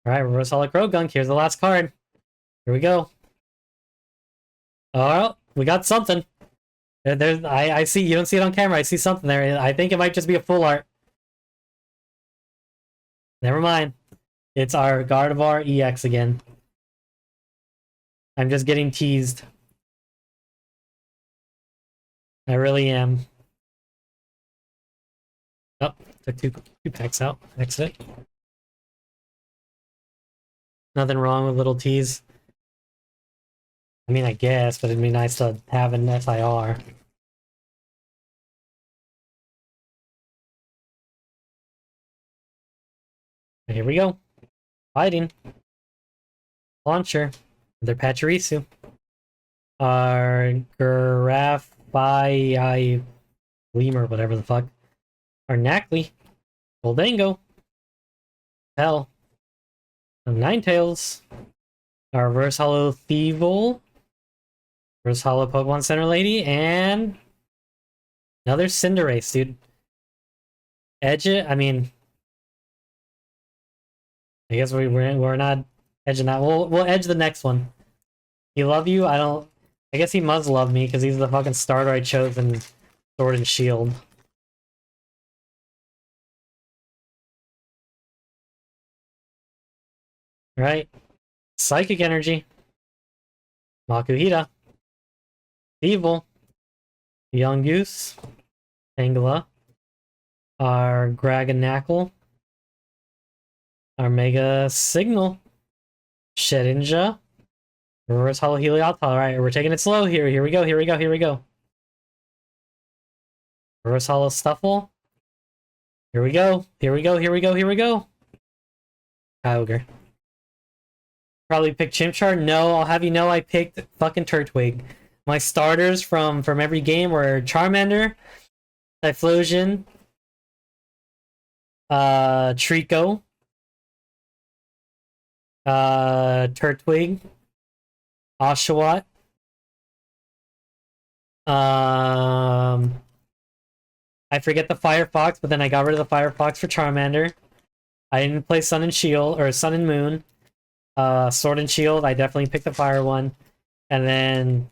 Alright, Reverse Hollow Croagunk. Here's the last card. Here we go. Alright, we got something. I see, you don't see it on camera, I see something there. I think it might just be a full art. Never mind. It's our Gardevoir EX again. I'm just getting teased. I really am. Oh, took two packs out. Exit. Nothing wrong with little tease. I mean, I guess, but it'd be nice to have an SIR. Here we go. Fighting. Launcher. Another Pachirisu. Our Grafai Lemur, whatever the fuck. Our Knackley. Goldango. Hell. Ninetales. Our Reverse Hollow Thievul. Reverse Hollow Pokemon Center Lady. And another Cinderace, dude. Edge it? I mean, I guess we're not edging that. We'll edge the next one. He love you? I guess he must love me because he's the fucking starter I chose in Sword and Shield. Right. Psychic Energy. Makuhita. Evil. Young Goose. Tangela. Our Graganackle. Our Mega Signal. Shedinja. Reverse Hollow Helioptile. Alright, we're taking it slow here. Here we go. Reverse Hollow Stuffle. Here we go. Kyogre. Probably picked Chimchar. No, I'll have you know I picked fucking Turtwig. My starters from every game were Charmander, Typhlosion, Trico, Turtwig, Oshawott, I forget the Firefox, but then I got rid of the Firefox for Charmander. I didn't play Sun and Shield, or Sun and Moon. Sword and Shield, I definitely picked the Fire one. And then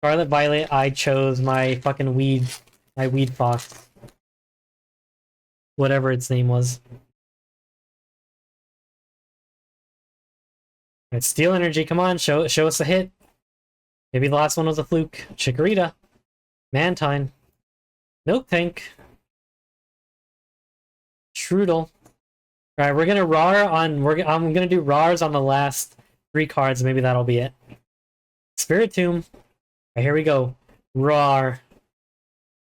Scarlet Violet, I chose my fucking weed fox. Whatever its name was. It's Steel Energy, come on, show us a hit. Maybe the last one was a fluke. Chikorita. Mantine. Milk Tank. Strudel. Alright, we're gonna I'm gonna do RARs on the last 3 cards, maybe that'll be it. Spiritomb. Alright, here we go. RAR.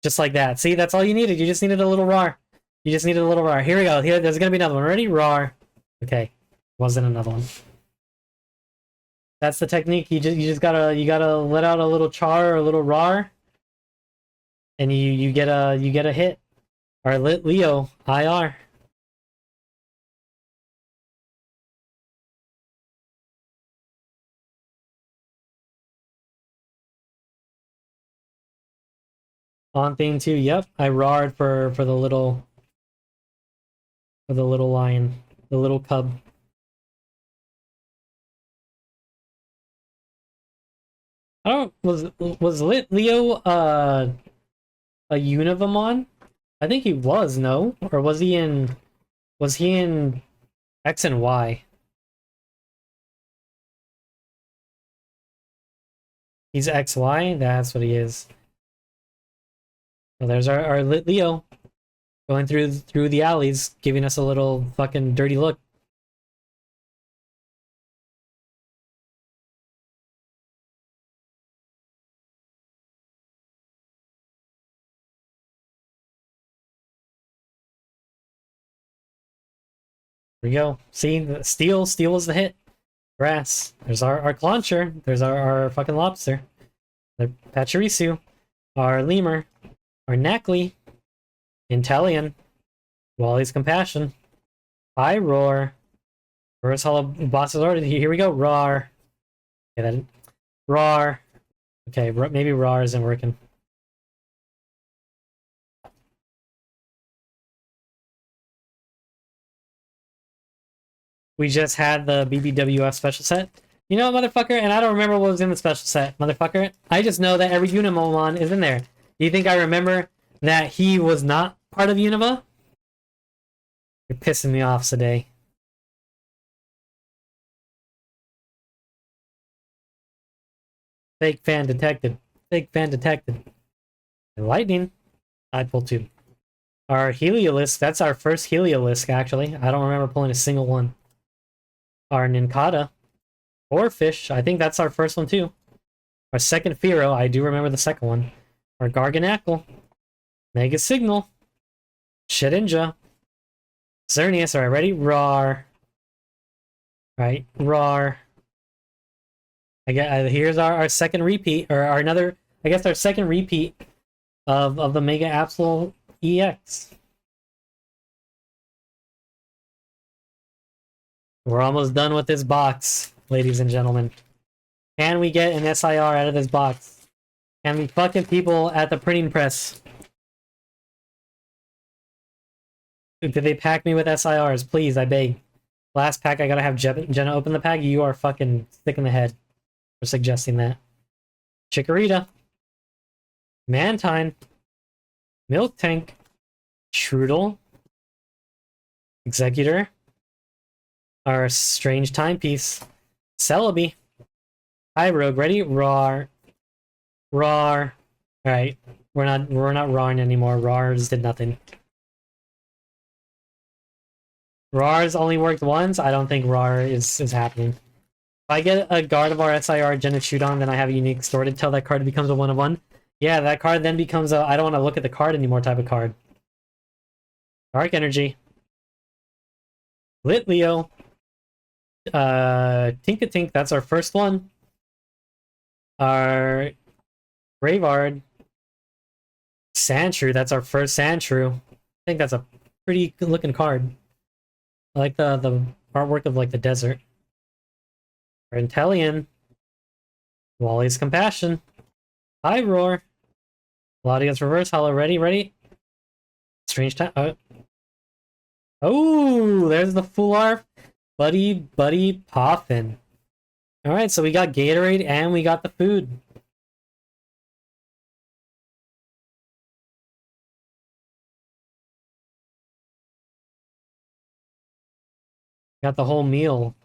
Just like that. See, that's all you needed. You just needed a little RAR. You just needed a little RAR. Here we go. Here, there's gonna be another one. Ready? RAR. Okay. Wasn't another one. That's the technique. You just gotta let out a little char or a little RAR. And you get a hit. Alright, Leo, IR. On theme too, yep. I roared for the little lion, the little cub. I don't was Leo a Univamon? I think he was, no? Or was he in X and Y? He's XY? That's what he is. Well, there's our lit Leo going through the alleys, giving us a little fucking dirty look. Here we go. See, the steel was the hit. Grass. There's our Clauncher. There's our fucking lobster. The Pachirisu. Our lemur. Our Knackley. Inteleon. Wally's Compassion. I roar. Reverse Hollow Boss's Order. Here we go. Roar. Okay, that. Roar. Okay, maybe Roar isn't working. We just had the BBWF special set. You know, motherfucker, and I don't remember what was in the special set, motherfucker. I just know that every Unimon is in there. Do you think I remember that he was not part of Univa? You're pissing me off today. Fake fan detected. Fake fan detected. And lightning. I pulled 2. Our Heliolisk, that's our first Heliolisk, actually. I don't remember pulling a single one. Our Nincada. Or Fish, I think that's our first one too. Our second Fearow, I do remember the second one. Our Garganacl. Mega Signal. Shedinja. Xerneas, alright, ready? Roar. Right, Roar. Here's our second repeat, or our another, I guess our second repeat of the Mega Absol EX. We're almost done with this box, ladies and gentlemen. Can we get an SIR out of this box? Can we fucking people at the printing press? Did they pack me with SIRs? Please, I beg. Last pack, I gotta have Jenna open the pack. You are fucking sick in the head for suggesting that. Chikorita. Mantine. Milk Tank. Strudel. Executor. Our Strange Timepiece. Celebi. Hi, Rogue. Ready? Roar. Roar. Alright. We're not roaring anymore. Roars did nothing. Roars only worked once. I don't think Roar is happening. If I get a Gardevoir SIR Genitudon, then I have a unique sorted till that card becomes a 1/1. Yeah, that card then becomes a I don't want to look at the card anymore type of card. Dark Energy. Lit Leo. Tinkatink, that's our first one. Our Graveyard. Sandshrew, that's our first Sandshrew. I think that's a pretty good looking card. I like the artwork of like the desert. Our Inteleon. Wally's Compassion. High Roar. Latios Reverse Hollow. Ready? Strange Time. Oh, there's the Full Art. Buddy Poffin. Alright, so we got Gatorade and we got the food. Got the whole meal.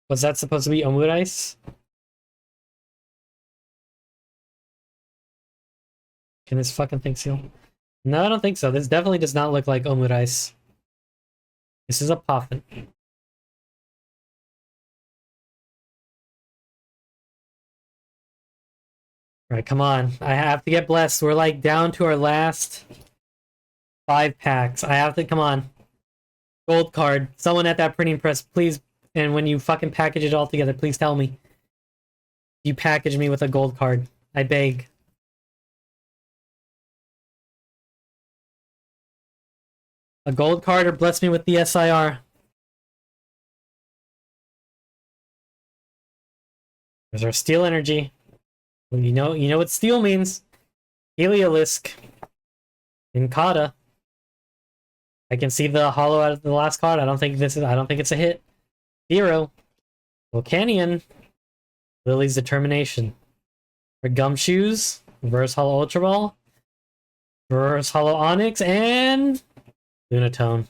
Was that supposed to be omurice? Can this fucking thing seal? No, I don't think so. This definitely does not look like omurice. This is a puffin. Alright, come on. I have to get blessed. We're like down to our last 5 packs. I have to, come on. Gold card. Someone at that printing press, please. And when you fucking package it all together, please tell me. You package me with a gold card. I beg. A gold card or bless me with the SIR. There's our steel energy. Well, you know what steel means. Heliolisk. Incada. I can see the hollow out of the last card. I don't think it's a hit. 0. Volcanion. Lily's Determination. For Gumshoes. Reverse Hollow Ultra Ball. Reverse Hollow Onyx and Lunatone.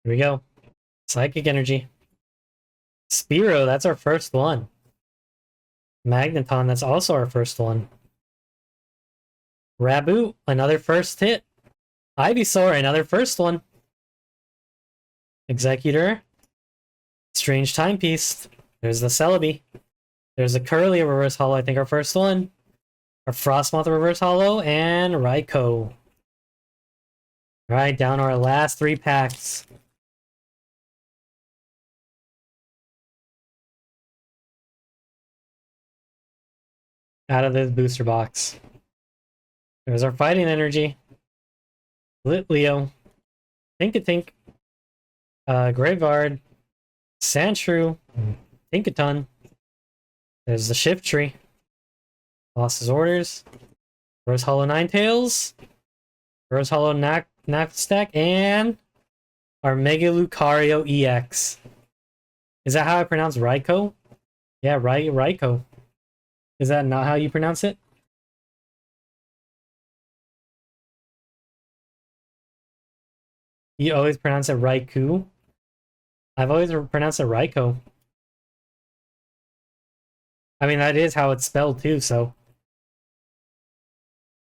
Here we go. Psychic Energy. Spearow, that's our first one. Magneton, that's also our first one. Raboot, another first hit. Ivysaur, another first one. Executor. Strange Timepiece. There's the Celebi. There's a Curly Reverse Hollow, I think our first one. Our Frostmoth Reverse Hollow, and Raikou. Alright, down to our last 3 packs. Out of this booster box. There's our Fighting Energy. Litleo. Think-a-Tink. Graveguard. Sandshrew. Tinkaton. There's the Shift Tree. Lost his orders. Rose Hollow Ninetales. Rose Hollow Stack, and our Mega Lucario EX. Is that how I pronounce Raikou? Yeah, Raikou. Is that not how you pronounce it? You always pronounce it Raikou? I've always pronounced it Raikou. I mean, that is how it's spelled too, so.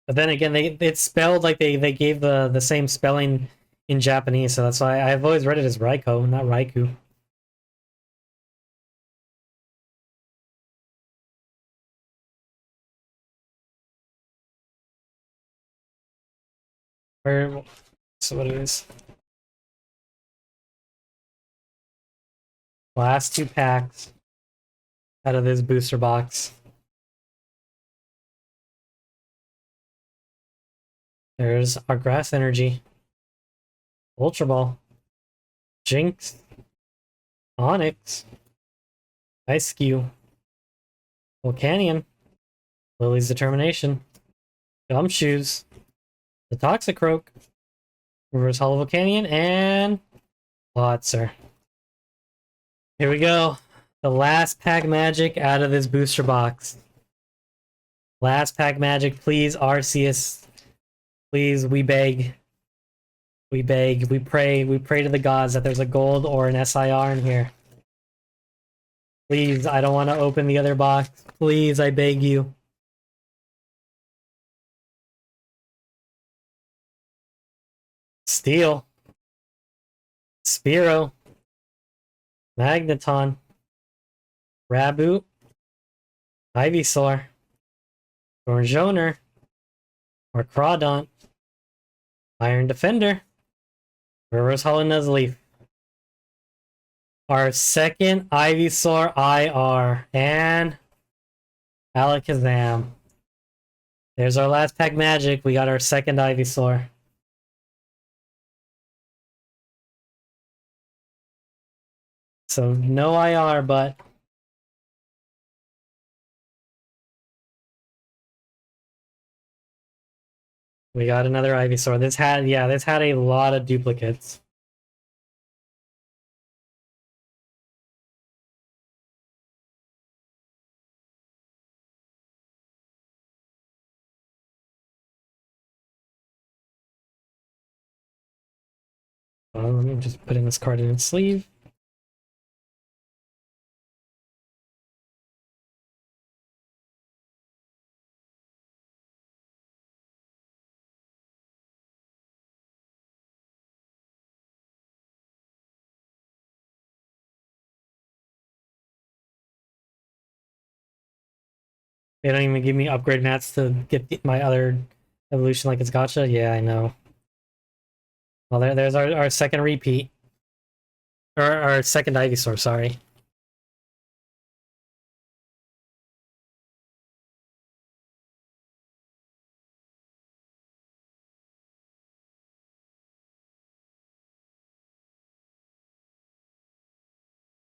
But then again, it's spelled like they gave the same spelling in Japanese, so that's why I've always read it as Raikou, not Raikou. Or, so what it is. Last 2 packs out of this booster box. There's our Grass Energy. Ultra Ball. Jinx. Onyx. Ice Skew. Volcanion. Lily's Determination. Gumshoes. The Toxicroak. Reverse Hollow Volcanion, and Lotzer. Here we go. The last pack magic out of this booster box. Last pack magic, please, Arceus. Please, we beg. We beg, we pray to the gods that there's a gold or an SIR in here. Please, I don't want to open the other box. Please, I beg you. Steel. Spearow. Magneton. Raboot. Ivysaur. Gorjoner. Or Crawdont. Iron Defender. Reverse Hollow Nuzleaf. Our second Ivysaur IR. And Alakazam. There's our last pack magic. We got our second Ivysaur. So no IR, but we got another Ivysaur. This had a lot of duplicates. Well, let me just put in this card in its sleeve. They don't even give me upgrade mats to get my other evolution like it's gotcha. Yeah, I know. Well, there's our second repeat. Or our second Ivysaur, sorry.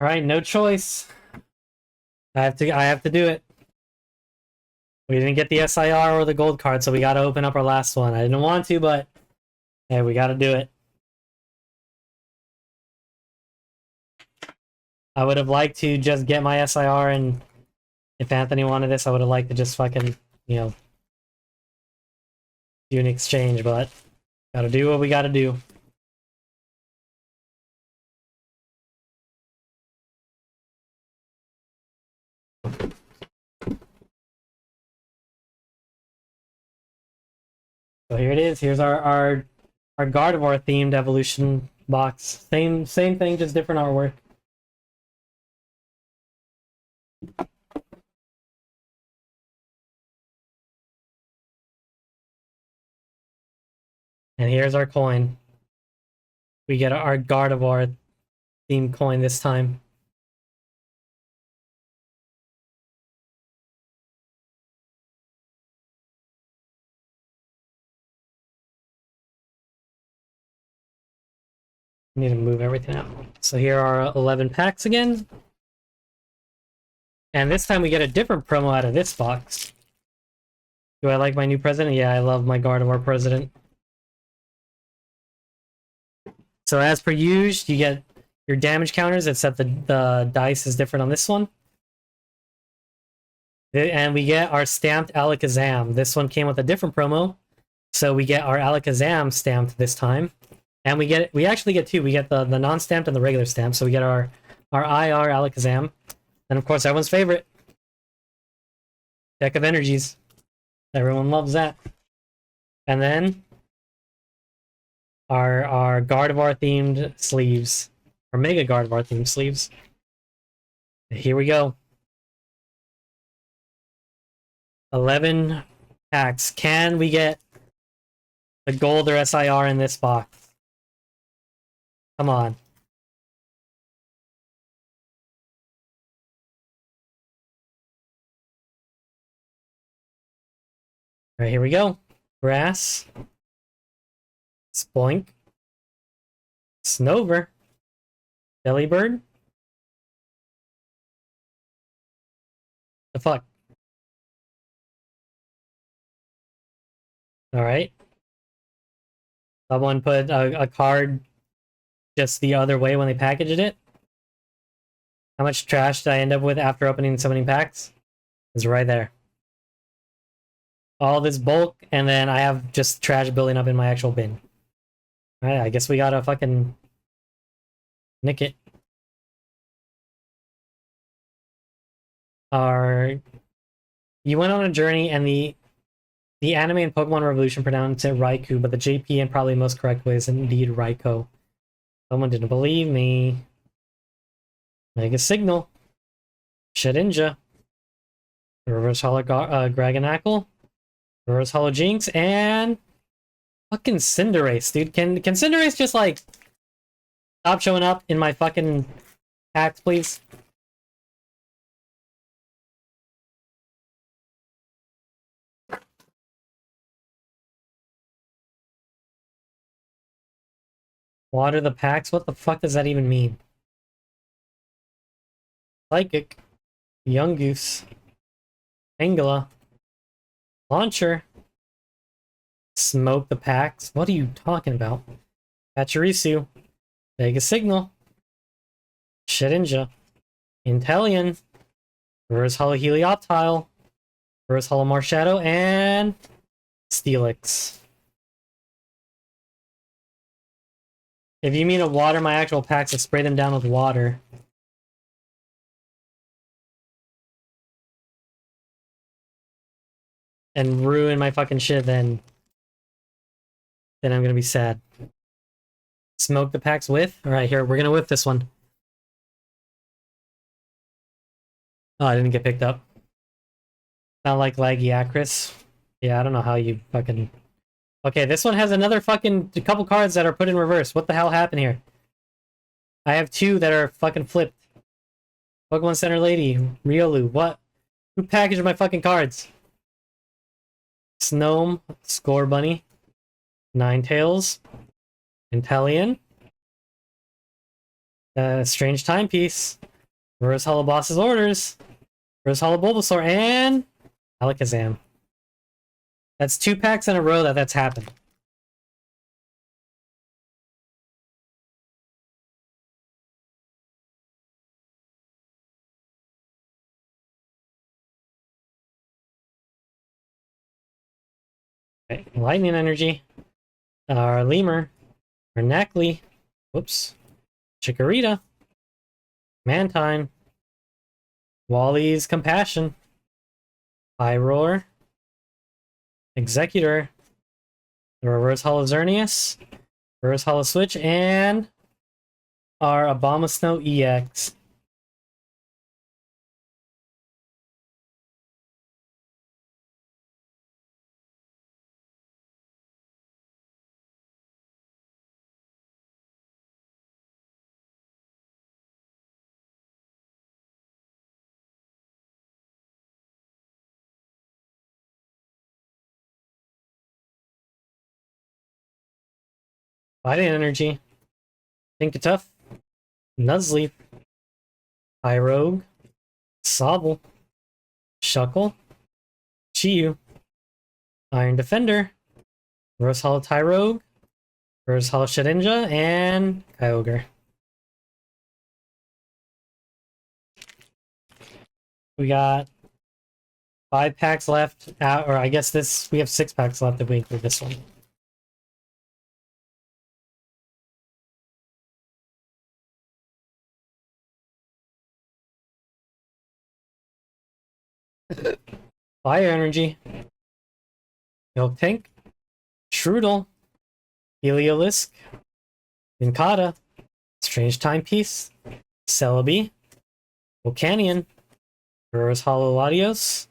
Alright, no choice. I have to do it. We didn't get the SIR or the gold card, so we gotta open up our last one. I didn't want to, but hey, we gotta do it. I would have liked to just get my SIR, and if Anthony wanted this, I would have liked to just fucking, do an exchange, but gotta do what we gotta do. So here it is. Here's our Gardevoir themed evolution box. Same thing, just different artwork. And here's our coin. We get our Gardevoir themed coin this time. Need to move everything out. So here are 11 packs again. And this time we get a different promo out of this box. Do I like my new president? Yeah, I love my Gardevoir president. So as per usual, you get your damage counters, except the dice is different on this one. And we get our stamped Alakazam. This one came with a different promo. So we get our Alakazam stamped this time. And we actually get two. We get the non-stamped and the regular stamp. So we get our IR Alakazam. And of course, everyone's favorite. Deck of Energies. Everyone loves that. And then our Gardevoir themed sleeves. Our Mega Gardevoir themed sleeves. Here we go. 11 packs. Can we get the gold or SIR in this box? Come on. All right, here we go. Grass. Spoink. Snover. Delibird. The fuck? Alright. Someone put a card just the other way when they packaged it. How much trash did I end up with after opening so many packs? It's right there. All this bulk, and then I have just trash building up in my actual bin. Alright, I guess we gotta fucking nick it. You went on a journey, and the anime and Pokemon Revolution pronounced it Raikou, but the JP and probably most correct way is indeed Raikou. Someone didn't believe me. Mega Signal. Shedinja. Reverse Holo Gragonackle. Reverse Holo Jinx, and fucking Cinderace, dude. Can Cinderace just like stop showing up in my fucking packs, please? Water the packs? What the fuck does that even mean? Psychic. Young Goose. Angela. Launcher. Smoke the packs? What are you talking about? Pachirisu. Vega Signal. Shedinja. Intellion. Reverse Hollow Helioptile. Reverse Hollow Marshadow. And Steelix. If you mean to water my actual packs, I spray them down with water. And ruin my fucking shit, then I'm gonna be sad. Smoke the packs with? Alright, here, we're gonna whip this one. Oh, I didn't get picked up. Not like laggy Acris. Yeah, I don't know how you fucking... Okay, this one has another fucking... a couple cards that are put in reverse. What the hell happened here? I have two that are fucking flipped. Pokemon Center Lady, Riolu, what? Who packaged my fucking cards? Snome, Score Bunny, Ninetales, Intellion, Strange Timepiece, Reverse Hollow Boss's Orders, Reverse Hollow Bulbasaur, and Alakazam. That's 2 packs in a row that's happened. Okay, Lightning Energy, our Lemur, our Neckley, whoops, Chikorita, Mantine, Wally's Compassion, Pyroar, Executor, the Reverse Hollow Xerneas, Reverse Hollow Switch, and our Abomasnow EX. Fighting Energy, Tinkatuff, Nuzleaf, Pyrogue, Sobble, Shuckle, Chiyu, Iron Defender, Reverse Hollow Tyrogue, Reverse Hollow Shedinja, and Kyogre. We got 5 packs left, or I guess we have 6 packs left if we include this one. Fire Energy, Milk Tank, Strudel, Heliolisk, Vincada, Strange Timepiece, Celebi, Volcanion, Reverse Hollow Latios,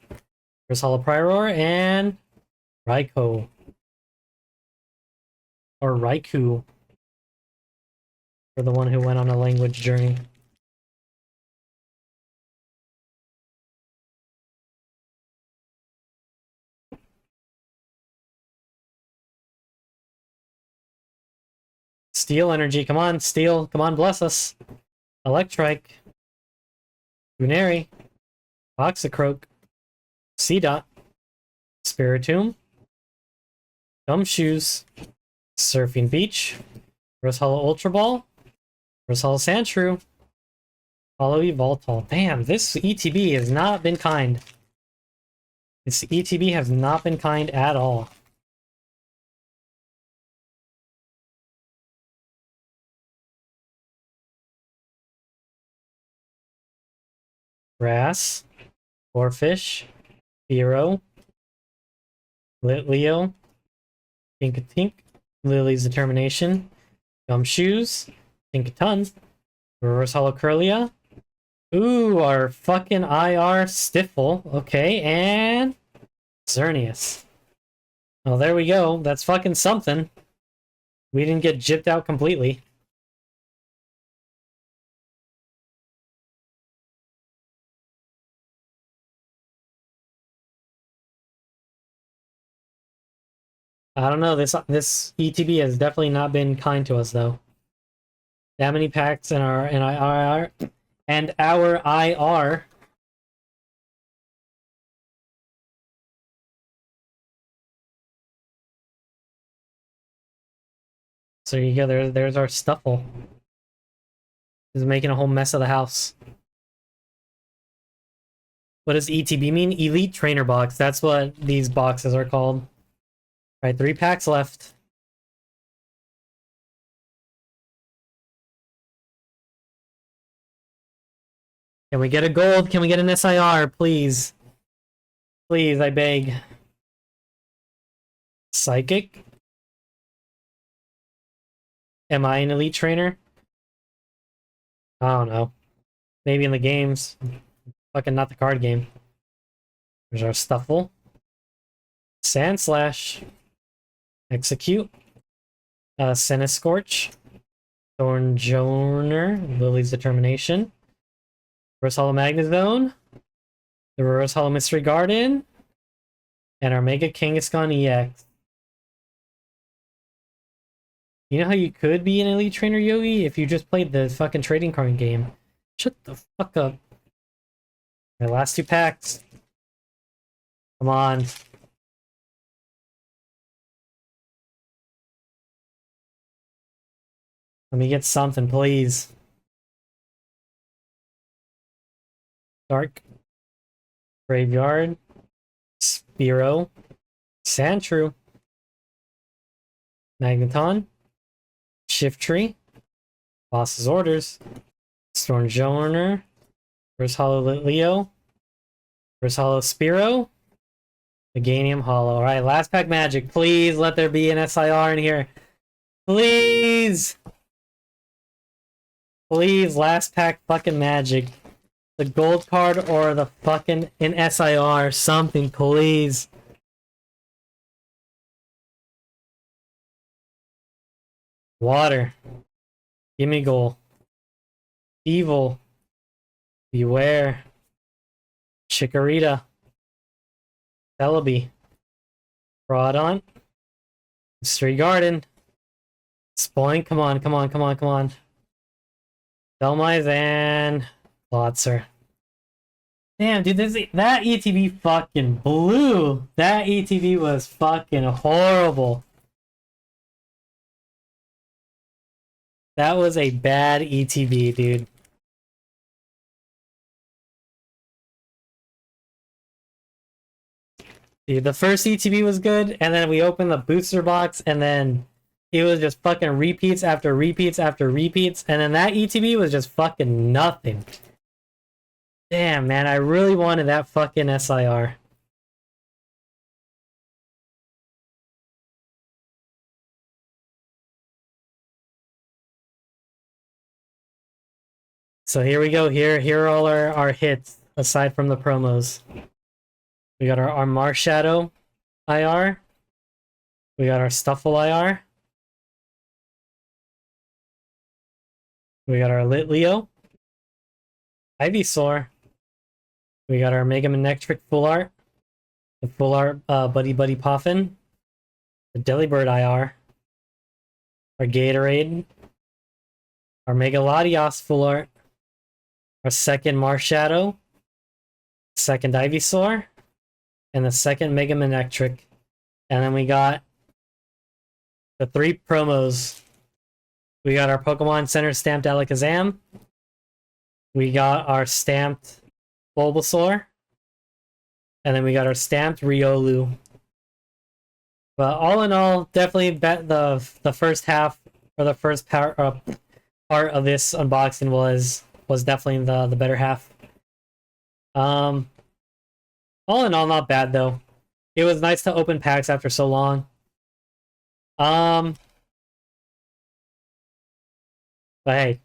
Reverse Hollow Pyroar, and Raikou. Or Raikou. For the one who went on a language journey. Steel Energy, come on, Steel, come on, bless us. Electrike, Lunari, Toxicroak, Seedot, Spiritomb, Gumshoes, Surfing Beach, Reverse Hollow Ultra Ball, Reverse Hollow Sandshrew, Hollow Evoltol. Damn, this ETB has not been kind. This ETB has not been kind at all. Grass, Corfish, Hero, Litleo, Tinkatink, Lily's Determination, Gumshoes, Tinkaton, Reverse Hollow Curlia. Ooh, our fucking IR Stiffle. Okay, and Xerneas. Well, there we go. That's fucking something. We didn't get gypped out completely. I don't know, this ETB has definitely not been kind to us, though. That many packs in our IR and our IR. So you go there's our Stuffle. He's making a whole mess of the house. What does ETB mean? Elite Trainer Box. That's what these boxes are called. All right, 3 packs left. Can we get a gold? Can we get an SIR, please? Please, I beg. Psychic? Am I an elite trainer? I don't know. Maybe in the games. Fucking not the card game. There's our Stuffle. Sand Slash. Execute. Scorch. Thornjourner. Lily's Determination. Reverse Hollow Magnezone. The Reverse Hollow Mystery Garden. And our Mega Kangaskhan EX. You know how you could be an elite trainer, Yogi, if you just played the fucking trading card game? Shut the fuck up. My last 2 packs. Come on. Let me get something, please. Dark. Graveyard. Spearow. Sandshrew. Magneton. Shift Tree. Boss's Orders. Stormjourner. Reverse Hollow Leo. Reverse Hollow Spearow. Meganium Hollow. Alright, last pack magic. Please let there be an SIR in here. Please! Please, last pack fucking magic. The gold card or the fucking an SIR. Something, please. Water. Gimme goal. Evil. Beware. Chikorita. Celebi. Groudon. Mystery Garden. Spoink. Come on, come on, come on, come on. Velmize and Klotzer. Damn, dude, that ETB fucking blew. That ETB was fucking horrible. That was a bad ETB, dude. Dude, the first ETB was good, and then we opened the booster box, and then it was just fucking repeats after repeats after repeats, and then that ETB was just fucking nothing. Damn, man, I really wanted that fucking SIR. So here we go. Here are all our hits, aside from the promos. We got our Marshadow IR. We got our Stuffle IR. We got our Litleo. Ivysaur. We got our Mega Manectric Full Art. The Full Art Buddy Buddy Poffin. The Delibird IR. Our Gatorade. Our Mega Latios Full Art. Our second Marshadow. Second Ivysaur. And the second Mega Manectric. And then we got the 3 promos. We got our Pokemon Center stamped Alakazam. We got our stamped Bulbasaur. And then we got our stamped Riolu. But all in all, definitely the first half, or the first part of this unboxing was definitely the better half. All in all, not bad though. It was nice to open packs after so long. But hey,